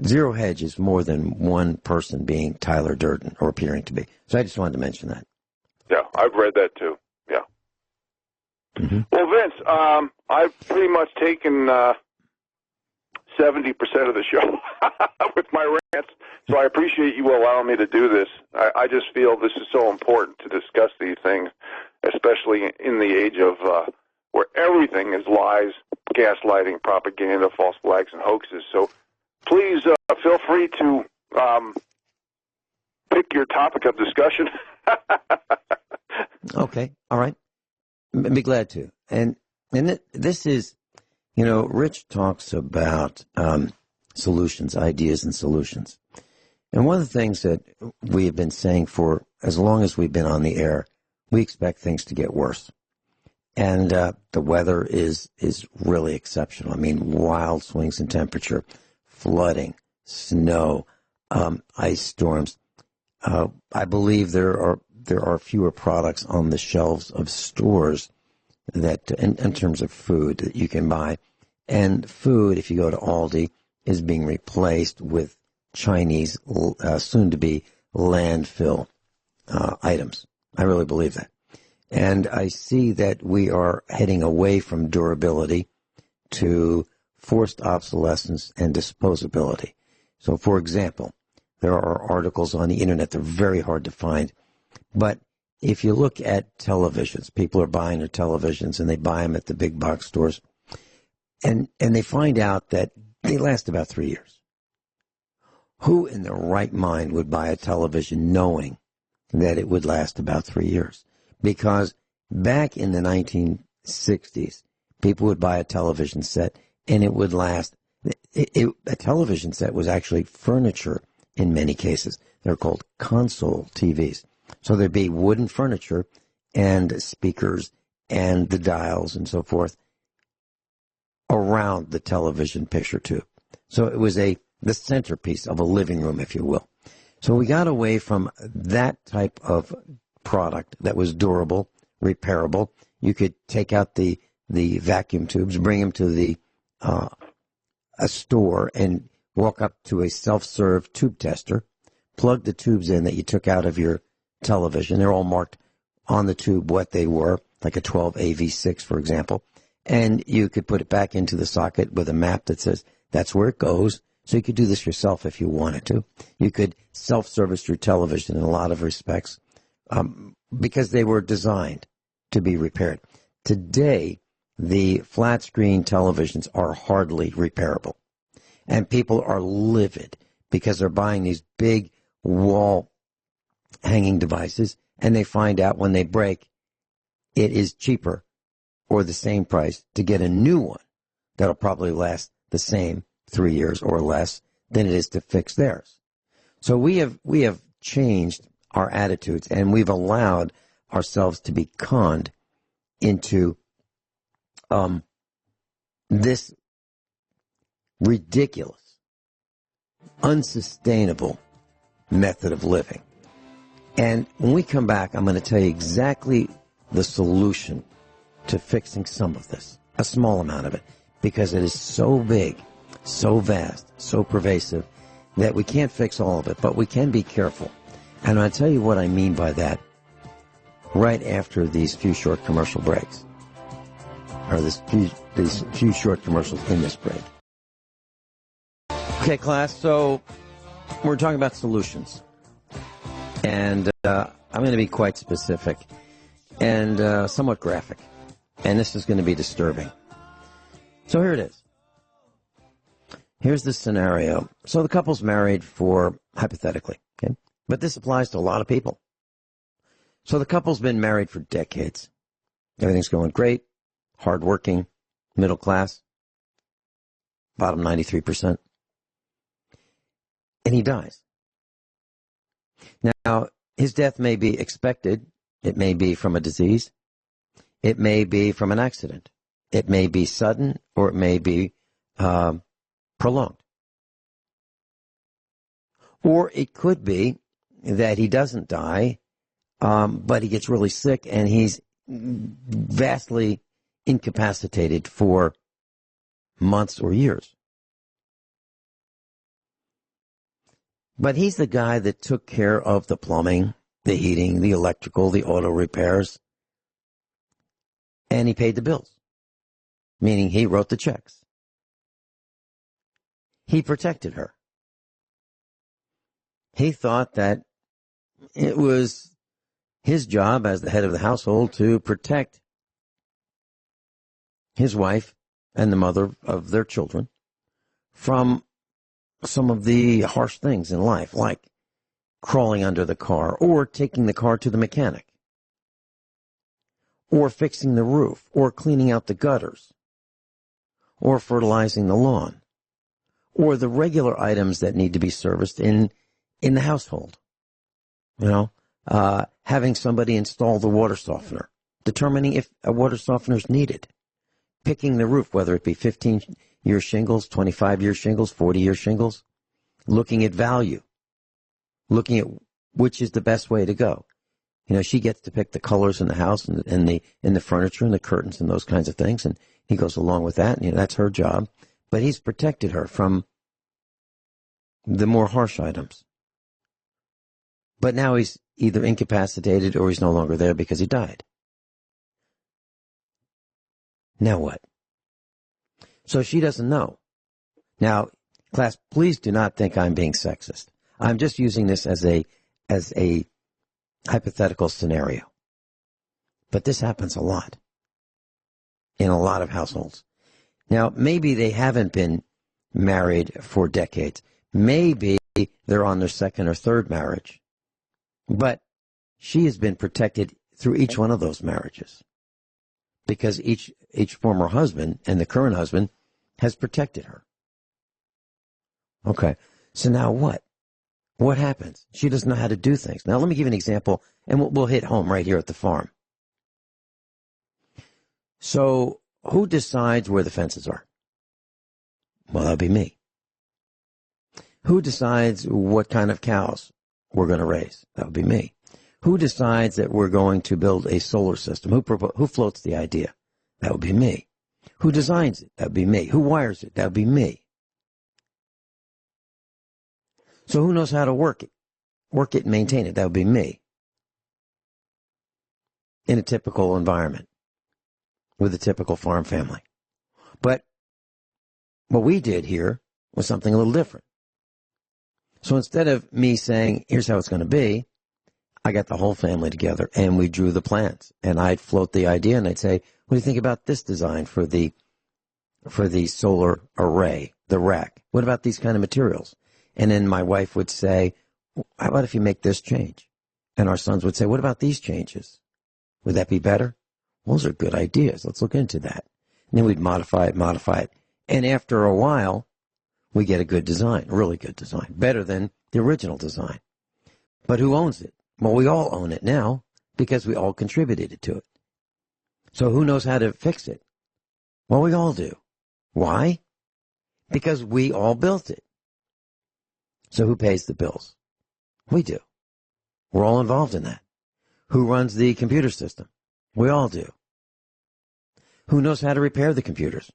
Speaker 3: Zero Hedge is more than one person being Tyler Durden, or appearing to be. So I just wanted to mention that.
Speaker 5: Yeah, I've read that too. Yeah.
Speaker 3: Mm-hmm.
Speaker 5: Well, Vince, I've pretty much taken 70% of the show with my rants, so I appreciate you allowing me to do this. I just feel this is so important to discuss these things, especially in the age of where everything is lies, gaslighting, propaganda, false flags, and hoaxes. So please feel free to pick your topic of discussion.
Speaker 3: Okay, all right. I'd be glad to. And this is, Rich talks about solutions, ideas and solutions. And one of the things that we have been saying for as long as we've been on the air, we expect things to get worse. And the weather is really exceptional. I mean, wild swings in temperature, flooding, snow, ice storms. I believe there are fewer products on the shelves of stores that, in terms of food, that you can buy. And food, if you go to Aldi, is being replaced with Chinese, soon-to-be landfill items. I really believe that. And I see that we are heading away from durability to forced obsolescence and disposability. So, for example, there are articles on the internet that are very hard to find. But if you look at televisions, people are buying their televisions, and they buy them at the big box stores. And they find out that they last about 3 years. Who in their right mind would buy a television knowing that it would last about 3 years? Because back in the 1960s, people would buy a television set, and it would last
Speaker 4: A television set was actually furniture in many cases. They're called console TVs. So there'd be wooden furniture and speakers and the dials and so forth around the television picture tube. So it was the centerpiece of a living room, if you will. So we got away from that type of product that was durable, repairable. You could take out the vacuum tubes, bring them to a store and walk up to a self-serve tube tester, plug the tubes in that you took out of your television. They're all marked on the tube what they were, like a 12AV6, for example. And you could put it back into the socket with a map that says that's where it goes. So you could do this yourself if you wanted to. You could self-service your television in a lot of respects because they were designed to be repaired. Today, the flat screen televisions are hardly repairable. And people are livid because they're buying these big wall hanging devices, and they find out when they break, it is cheaper or the same price to get a new one that'll probably last the same 3 years or less than it is to fix theirs. So we have changed our attitudes, and we've allowed ourselves to be conned into this ridiculous, unsustainable method of living. And when we come back, I'm going to tell you exactly the solution to fixing some of this, a small amount of it, because it is so big, so vast, so pervasive that we can't fix all of it, but we can be careful. And I'll tell you what I mean by that right after these few short commercial breaks, or these few short commercials in this break. Okay, class, so we're talking about solutions. And I'm going to be quite specific and somewhat graphic. And this is going to be disturbing. So here it is. Here's the scenario. So the couple's married for, hypothetically, okay? But this applies to a lot of people. So the couple's been married for decades. Everything's going great, hardworking, middle class, bottom 93%. And he dies. Now, his death may be expected. It may be from a disease. It may be from an accident. It may be sudden, or it may be prolonged. Or it could be that he doesn't die, but he gets really sick and he's vastly incapacitated for months or years. But he's the guy that took care of the plumbing, the heating, the electrical, the auto repairs, and he paid the bills, meaning he wrote the checks. He protected her. He thought that it was his job as the head of the household to protect his wife and the mother of their children from some of the harsh things in life, like crawling under the car or taking the car to the mechanic or fixing the roof or cleaning out the gutters or fertilizing the lawn or the regular items that need to be serviced in the household. You know, having somebody install the water softener, determining if a water softener is needed, picking the roof, whether it be 15-year shingles, 25-year shingles, 40-year shingles, looking at value, looking at which is the best way to go. You know, she gets to pick the colors in the house and the furniture and the curtains and those kinds of things, and he goes along with that, and you know, that's her job. But he's protected her from the more harsh items. But now he's either incapacitated or he's no longer there because he died. Now what? So she doesn't know. Now, class, please do not think I'm being sexist. I'm just using this as a hypothetical scenario. But this happens a lot in a lot of households. Now, maybe they haven't been married for decades. Maybe they're on their second or third marriage. But she has been protected through each one of those marriages because each former husband and the current husband has protected her.
Speaker 3: Okay. So now what? What happens? She doesn't know how to do things. Now let me give you an example, and we'll hit home right here at the farm. So who decides where the fences are? Well, that'll be me. Who decides what kind of cows we're going to raise? That'll be me. Who decides that we're going to build a solar system? Who floats the idea? That would be me. Who designs it? That would be me. Who wires it? That would be me. So who knows how to work it? Work it and maintain it? That would be me. In a typical environment with a typical farm family. But what we did here was something a little different. So instead of me saying, here's how it's going to be, I got the whole family together and we drew the plans. And I'd float the idea and I'd say, what do you think about this design for the solar array, the rack? What about these kind of materials? And then my wife would say, how about if you make this change? And our sons would say, what about these changes? Would that be better? Those are good ideas. Let's look into that. And then we'd modify it. And after a while, we get a good design, a really good design, better than the original design. But who owns it? Well, we all own it now because we all contributed to it. So who knows how to fix it? Well, we all do. Why? Because we all built it. So who pays the bills? We do. We're all involved in that. Who runs the computer system? We all do. Who knows how to repair the computers?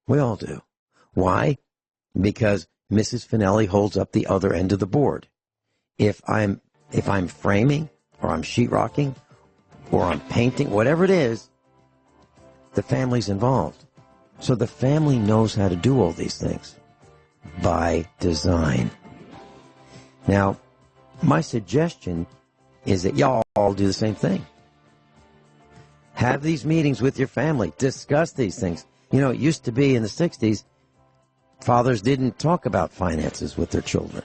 Speaker 3: We all do. Why? Because Mrs. Finelli holds up the other end of the board. If I'm framing, or I'm sheetrocking, or I'm painting, whatever it is, the family's involved. So the family knows how to do all these things by design. Now, my suggestion is that y'all all do the same thing. Have these meetings with your family. Discuss these things. You know, it used to be in the 60s, fathers didn't talk about finances with their children.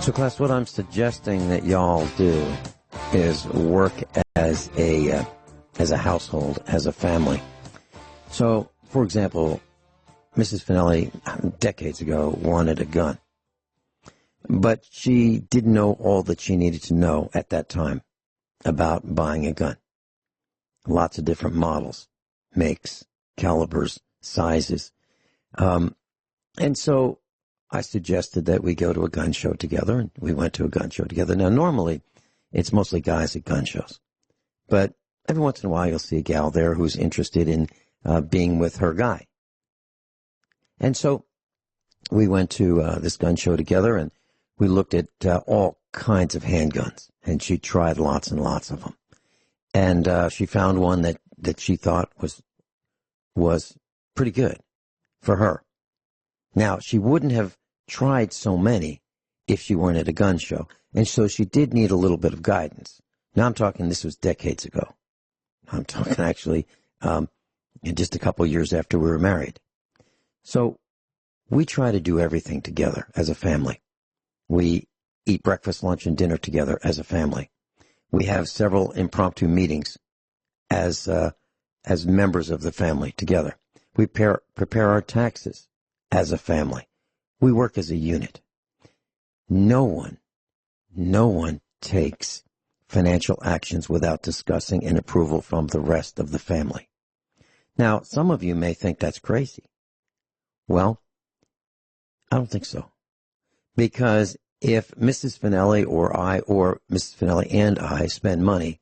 Speaker 3: So, class, what I'm suggesting that y'all do is work as a household, as a family. So, for example, Mrs. Finelli, decades ago, wanted a gun. But she didn't know all that she needed to know at that time about buying a gun. Lots of different models, makes, calibers, sizes. And so I suggested that we go to a gun show together, and we went to a gun show together. Now, normally, it's mostly guys at gun shows. But every once in a while, you'll see a gal there who's interested in being with her guy. And so we went to this gun show together, and we looked at all kinds of handguns, and she tried lots and lots of them. And she found one that she thought was pretty good for her. Now, she wouldn't have tried so many if she weren't at a gun show, and so she did need a little bit of guidance. Now, I'm talking, this was decades ago. I'm talking actually just a couple of years after we were married. So we try to do everything together as a family. We eat breakfast, lunch, and dinner together as a family. We have several impromptu meetings as members of the family together. We prepare our taxes as a family. We work as a unit. No one takes financial actions without discussing and approval from the rest of the family. Now, some of you may think that's crazy. Well, I don't think so. Because if Mrs. Finelli or I, or Mrs. Finelli and I spend money,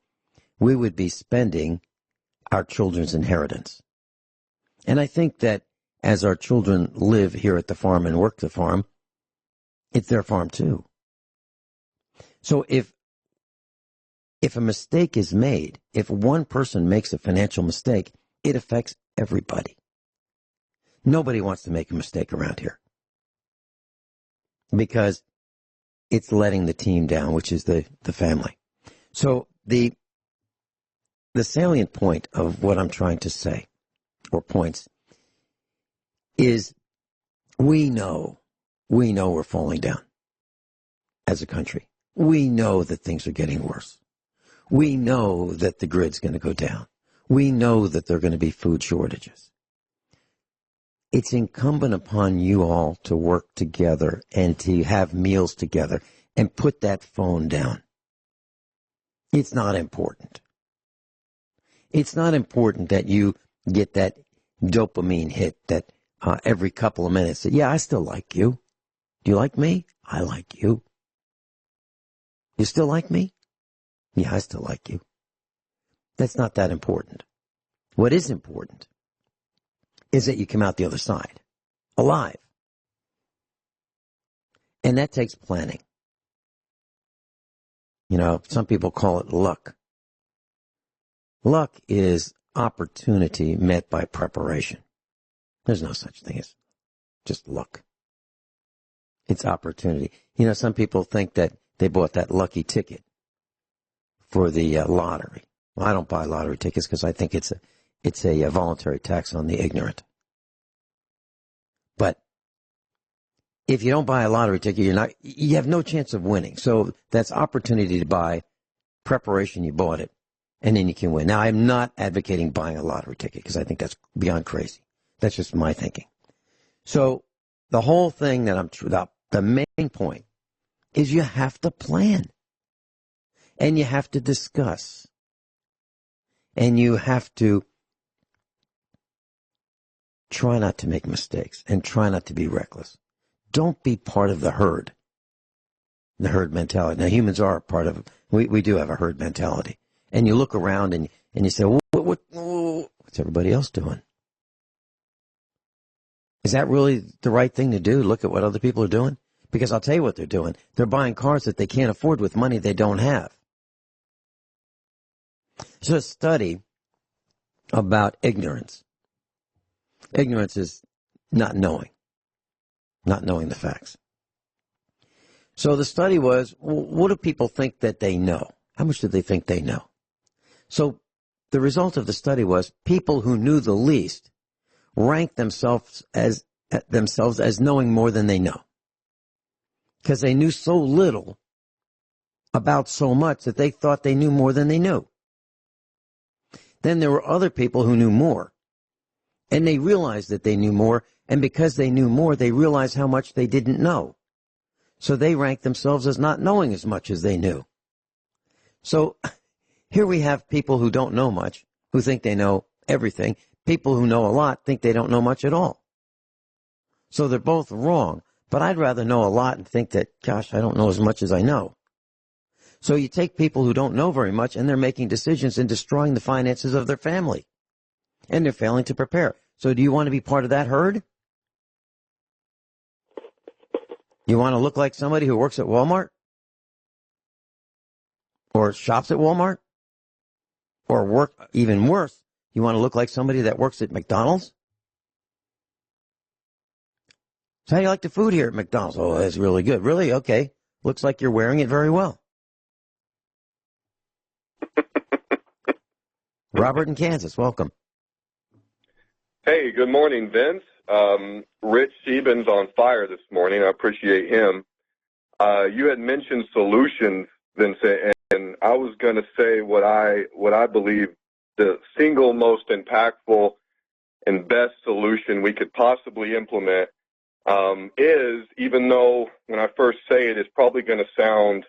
Speaker 3: we would be spending our children's inheritance. And I think that as our children live here at the farm and work the farm, it's their farm too. So if a mistake is made, if one person makes a financial mistake, it affects everybody. Nobody wants to make a mistake around here, because it's letting the team down, which is the family. So the salient point of what I'm trying to say, or points, is we know we're falling down as a country. We know that things are getting worse. We know that the grid's going to go down. We know that there are going to be food shortages. it's incumbent upon you all to work together and to have meals together and put that phone down. It's not important. It's not important that you get that dopamine hit that every couple of minutes that, yeah, I still like you. Do you like me? I like you. You still like me? Yeah, I still like you. That's not that important. What is important is that you come out the other side alive. And that takes planning. You know, some people call it luck. Luck is opportunity met by preparation. There's no such thing as just luck. It's opportunity. You know, some people think that they bought that lucky ticket for the lottery. Well, I don't buy lottery tickets because I think it's a voluntary tax on the ignorant. But if you don't buy a lottery ticket, you have no chance of winning. So that's opportunity to buy, preparation, you bought it, and then you can win. Now, I'm not advocating buying a lottery ticket because I think that's beyond crazy. That's just my thinking. So the whole thing that I'm true about, the main point is you have to plan and you have to discuss and you have to try not to make mistakes and try not to be reckless. Don't be part of the herd mentality. Now, humans are part of it. We do have a herd mentality. And you look around and you say, well, what's everybody else doing? Is that really the right thing to do? Look at what other people are doing? Because I'll tell you what they're doing. They're buying cars that they can't afford with money they don't have. There's a study about ignorance. Ignorance is not knowing the facts. So the study was, what do people think that they know? How much do they think they know? So the result of the study was people who knew the least ranked themselves as knowing more than they know. Because they knew so little about so much that they thought they knew more than they knew. Then there were other people who knew more. And they realized that they knew more. And because they knew more, they realized how much they didn't know. So they ranked themselves as not knowing as much as they knew. So here we have people who don't know much, who think they know everything. People who know a lot think they don't know much at all. So they're both wrong. But I'd rather know a lot and think that, gosh, I don't know as much as I know. So you take people who don't know very much and they're making decisions and destroying the finances of their family. And they're failing to prepare. So do you want to be part of that herd? You want to look like somebody who works at Walmart? Or shops at Walmart? Or work, even worse, you want to look like somebody that works at McDonald's? So how do you like the food here at McDonald's? Oh, that's really good. Really? Okay. Looks like you're wearing it very well. Robert in Kansas, welcome.
Speaker 6: Hey, good morning, Vince. Rich Scheben's on fire this morning. I appreciate him. You had mentioned solutions, Vincent, and I was going to say what I believe the single most impactful and best solution we could possibly implement is, even though when I first say it, it's probably going to sound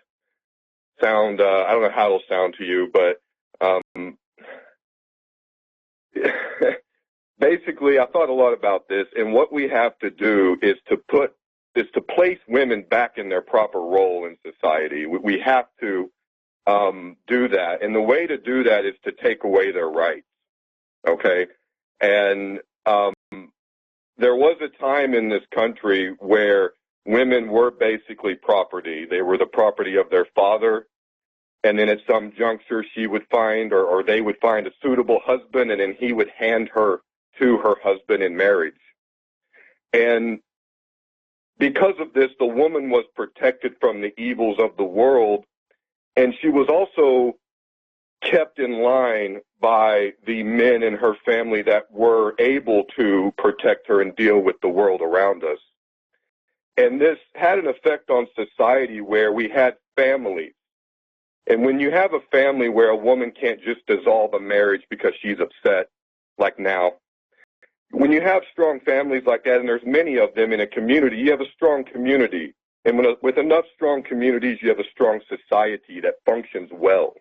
Speaker 6: I don't know how it'll sound to you, but basically, I thought a lot about this, and what we have to do is to place women back in their proper role in society. We have to do that, and the way to do that is to take away their rights. Okay, and there was a time in this country where women were basically property. They were the property of their father. And then at some juncture, she would find, or they would find a suitable husband, and then he would hand her to her husband in marriage. And because of this, the woman was protected from the evils of the world, and she was also kept in line by the men in her family that were able to protect her and deal with the world around us. And this had an effect on society where we had families. And when you have a family where a woman can't just dissolve a marriage because she's upset, like now, when you have strong families like that, and there's many of them in a community, you have a strong community. And with enough strong communities, you have a strong society that functions well.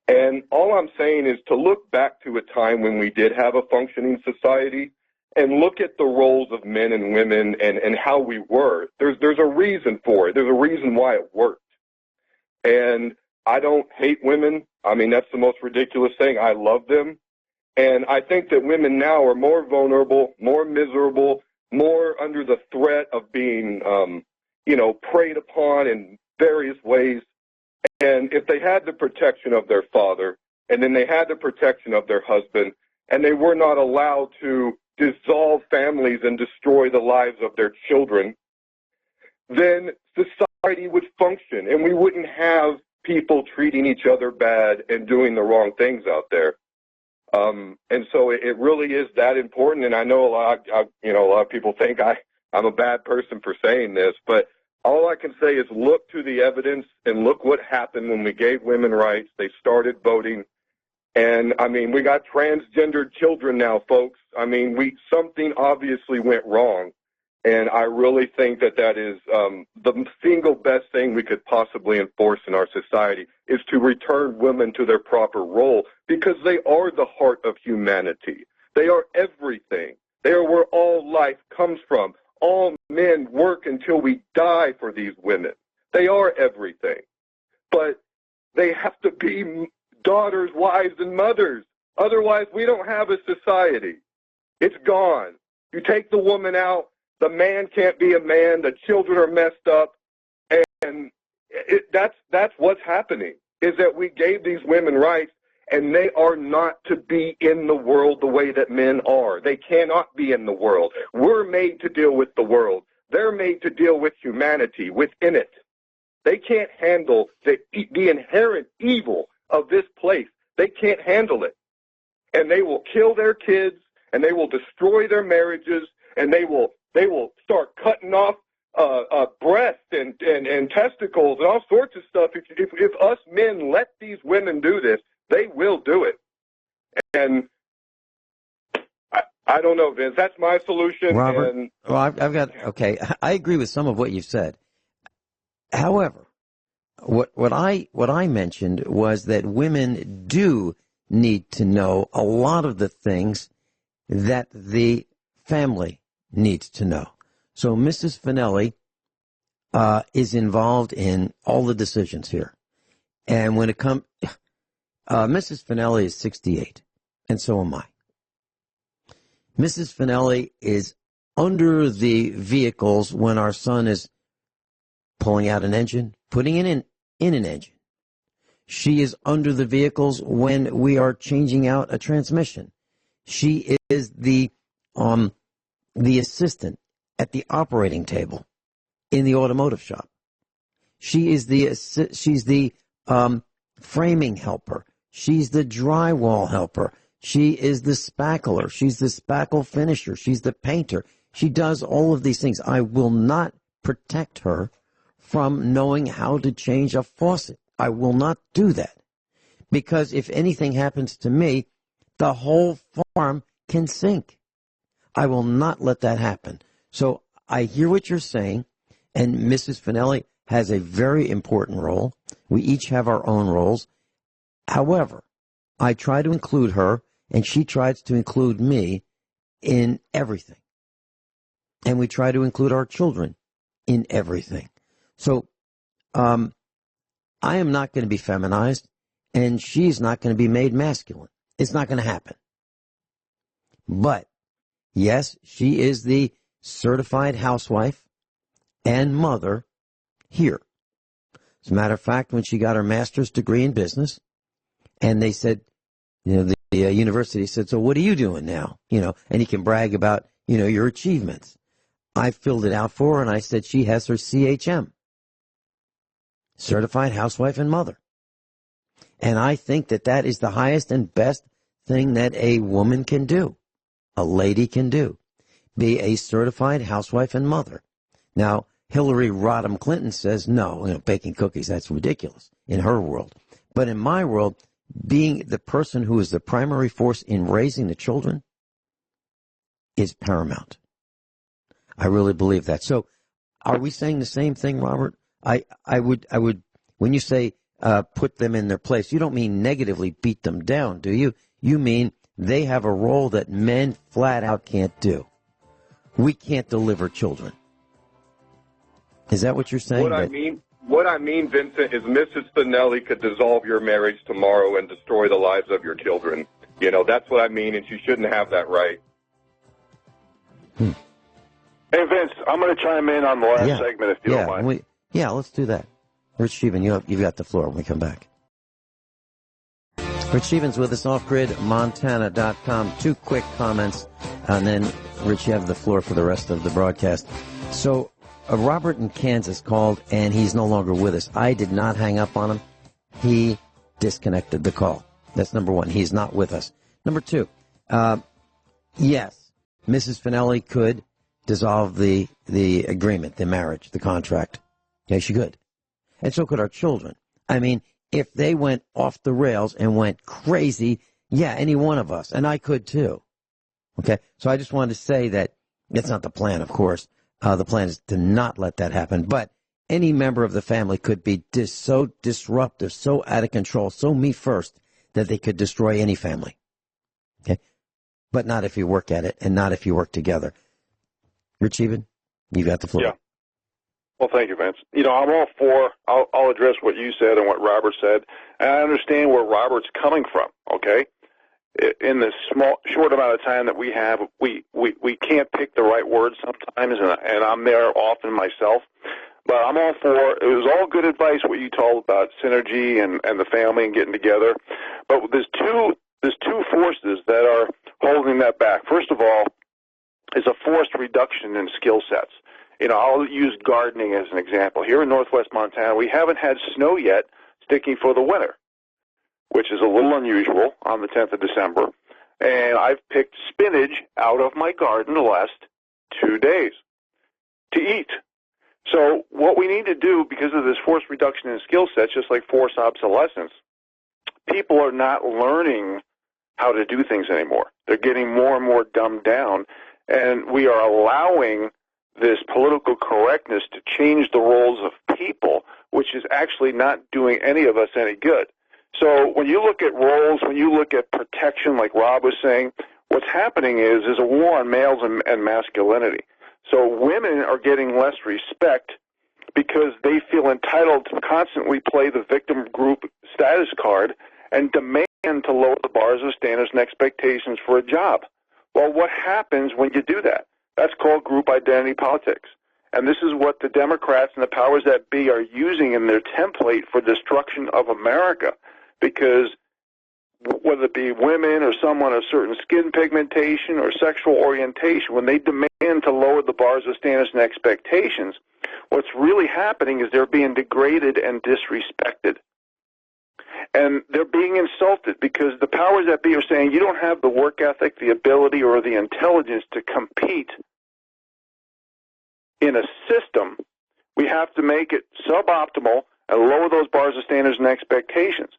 Speaker 6: And all I'm saying is to look back to a time when we did have a functioning society and look at the roles of men and women and how we were. There's a reason for it. There's a reason why it worked. And I don't hate women. I mean, that's the most ridiculous thing. I love them. And I think that women now are more vulnerable, more miserable, more under the threat of being, preyed upon in various ways. And if they had the protection of their father, and then they had the protection of their husband, and they were not allowed to dissolve families and destroy the lives of their children, then society would function, and we wouldn't have people treating each other bad and doing the wrong things out there. And so it really is that important. And I know a lot of people think I'm a bad person for saying this, but all I can say is look to the evidence and look what happened when we gave women rights. They started voting. And, I mean, we got transgendered children now, folks. I mean, something obviously went wrong. And I really think that is the single best thing we could possibly enforce in our society is to return women to their proper role, because they are the heart of humanity. They are everything. They are where all life comes from. All men work until we die for these women. They are everything. But they have to be daughters, wives, and mothers. Otherwise, we don't have a society. It's gone. You take the woman out, the man can't be a man, the children are messed up, and that's what's happening, is that we gave these women rights, and they are not to be in the world the way that men are. They cannot be in the world. We're made to deal with the world. They're made to deal with humanity within it. They can't handle the inherent evil of this place. They can't handle it. And they will kill their kids, and they will destroy their marriages, and they will start cutting off breasts and testicles and all sorts of stuff. If us men let these women do this, they will do it. And I don't know, Vince. That's my solution.
Speaker 3: Robert, okay. I agree with some of what you've said. However, what I mentioned was that women do need to know a lot of the things that the family needs to know. So Mrs. Finelli is involved in all the decisions here. And when it comes, Mrs. Finelli is 68, and so am I. Mrs. Finelli is under the vehicles when our son is pulling out an engine, putting it in an engine. She is under the vehicles when we are changing out a transmission. She is the assistant at the operating table in the automotive shop. She's the framing helper. She's the drywall helper. She is the spackler. She's the spackle finisher. She's the painter. She does all of these things. I will not protect her from knowing how to change a faucet. I will not do that. Because if anything happens to me, the whole farm can sink. I will not let that happen. So I hear what you're saying, and Mrs. Finelli has a very important role. We each have our own roles. However, I try to include her, and she tries to include me in everything. And we try to include our children in everything. So I am not going to be feminized, and she's not going to be made masculine. It's not going to happen. But, yes, she is the certified housewife and mother here. As a matter of fact, when she got her master's degree in business, and they said, the university said, so what are you doing now? And you can brag about, your achievements. I filled it out for her, and I said she has her CHM, certified housewife and mother. And I think that is the highest and best thing that a woman can do, a lady can do, be a certified housewife and mother. Now, Hillary Rodham Clinton says, no, baking cookies, that's ridiculous in her world. But in my world, being the person who is the primary force in raising the children, is paramount. I really believe that. So are we saying the same thing, Robert? I would, when you say put them in their place, you don't mean negatively beat them down, do you? You mean they have a role that men flat out can't do. We can't deliver children. Is that what you're saying?
Speaker 6: What I mean, Vincent, is Mrs. Spinelli could dissolve your marriage tomorrow and destroy the lives of your children. You know, that's what I mean, and she shouldn't have that right.
Speaker 5: Hey, Vince, I'm going to chime in on the last segment if you don't mind.
Speaker 3: Let's do that. Rich Scheben, you've got the floor when we come back. Rich Scheben's with us, offgridmontana.com. 2 quick comments, and then, Rich, you have the floor for the rest of the broadcast. So, Robert in Kansas called, and he's no longer with us. I did not hang up on him. He disconnected the call. That's number 1. He's not with us. Number 2, yes, Mrs. Finelli could dissolve the agreement, the marriage, the contract. Yeah, she could. And so could our children. I mean, if they went off the rails and went crazy, yeah, any one of us, and I could too. Okay, so I just wanted to say that that's not the plan, of course. The plan is to not let that happen. But any member of the family could be so disruptive, so out of control, so me first, that they could destroy any family. Okay? But not if you work at it, and not if you work together. Rich Scheben, you got the floor.
Speaker 5: Yeah. Well, thank you, Vince. You know, I'm all for, I'll address what you said and what Robert said, and I understand where Robert's coming from, okay? In the short amount of time that we have, we can't pick the right words sometimes, and I'm there often myself. But I'm all for, it was all good advice what you told about synergy and the family and getting together. But there's two forces that are holding that back. First of all, is a forced reduction in skill sets. You know, I'll use gardening as an example. Here in northwest Montana, we haven't had snow yet sticking for the winter, which is a little unusual on the 10th of December. And I've picked spinach out of my garden the last 2 days to eat. So what we need to do, because of this forced reduction in skill sets, just like forced obsolescence, people are not learning how to do things anymore. They're getting more and more dumbed down, and we are allowing this political correctness to change the roles of people, which is actually not doing any of us any good. So when you look at roles, when you look at protection, like Rob was saying, what's happening is a war on males and masculinity. So women are getting less respect because they feel entitled to constantly play the victim group status card and demand to lower the bars of standards and expectations for a job. Well, what happens when you do that? That's called group identity politics. And this is what the Democrats and the powers that be are using in their template for destruction of America. Because whether it be women or someone of certain skin pigmentation or sexual orientation, when they demand to lower the bars of standards and expectations, what's really happening is they're being degraded and disrespected. And they're being insulted because the powers that be are saying you don't have the work ethic, the ability, or the intelligence to compete in a system. We have to make it suboptimal and lower those bars of standards and expectations.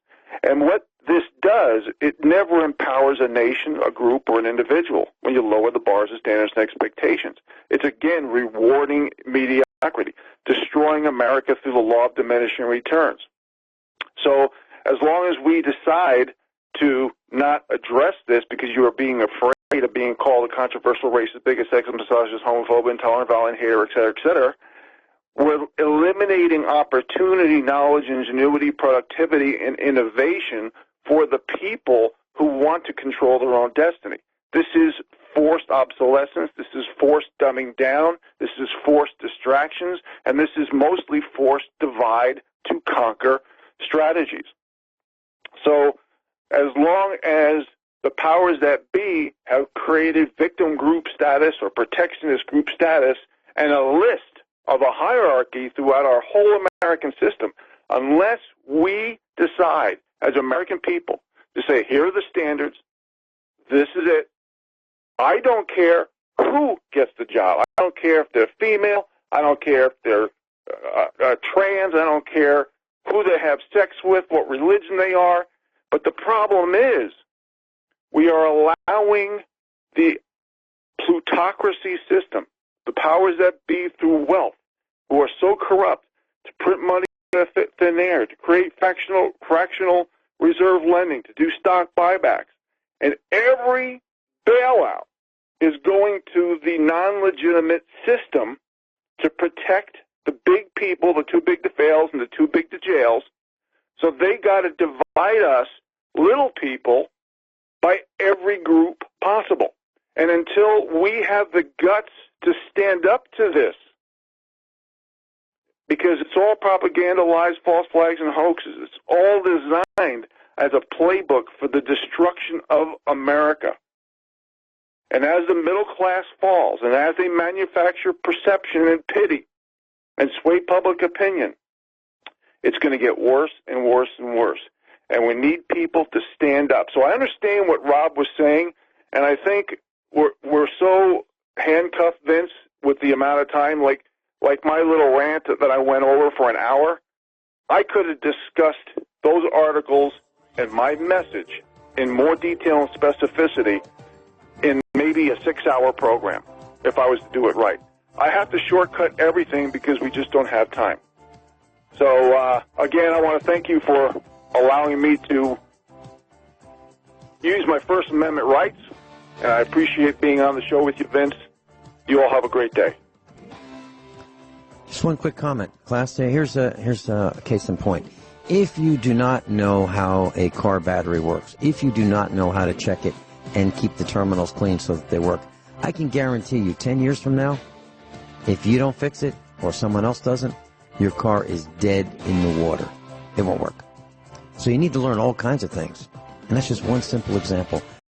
Speaker 5: And what this does, it never empowers a nation, a group, or an individual when you lower the bars of standards and expectations. It's, again, rewarding mediocrity, destroying America through the law of diminishing returns. So as long as we decide to not address this because you are being afraid of being called a controversial racist, bigot, sexist, misogynist, homophobic, intolerant, violent, hater, et cetera, we're eliminating opportunity, knowledge, ingenuity, productivity, and innovation for the people who want to control their own destiny. This is forced obsolescence. This is forced dumbing down. This is forced distractions. And this is mostly forced divide to conquer strategies. So as long as the powers that be have created victim group status or protectionist group status and a list of a hierarchy throughout our whole American system, unless we decide as American people to say, here are the standards, this is it, I don't care who gets the job. I don't care if they're female. I don't care if they're trans. I don't care who they have sex with, what religion they are. But the problem is we are allowing the plutocracy system, the powers that be through wealth, who are so corrupt to print money in thin air, to create fractional reserve lending, to do stock buybacks. And every bailout is going to the non-legitimate system to protect the big people, the too big to fails and the too big to jails. So they got to divide us, little people, by every group possible. And until we have the guts to stand up to this, because it's all propaganda, lies, false flags, and hoaxes. It's all designed as a playbook for the destruction of America. And as the middle class falls, and as they manufacture perception and pity and sway public opinion, it's going to get worse and worse and worse. And we need people to stand up. So I understand what Rob was saying, and I think we're so handcuffed, Vince, with the amount of time, like my little rant that I went over for an hour. I could have discussed those articles and my message in more detail and specificity in maybe a 6-hour program if I was to do it right. I have to shortcut everything because we just don't have time. So, again, I want to thank you for allowing me to use my First Amendment rights, and I appreciate being on the show with you, Vince. You all have a great day.
Speaker 3: Just one quick comment, class. Here's a case in point. If you do not know how a car battery works, if you do not know how to check it and keep the terminals clean so that they work, I can guarantee you 10 years from now, if you don't fix it or someone else doesn't, your car is dead in the water. It won't work. So you need to learn all kinds of things. And that's just one simple example.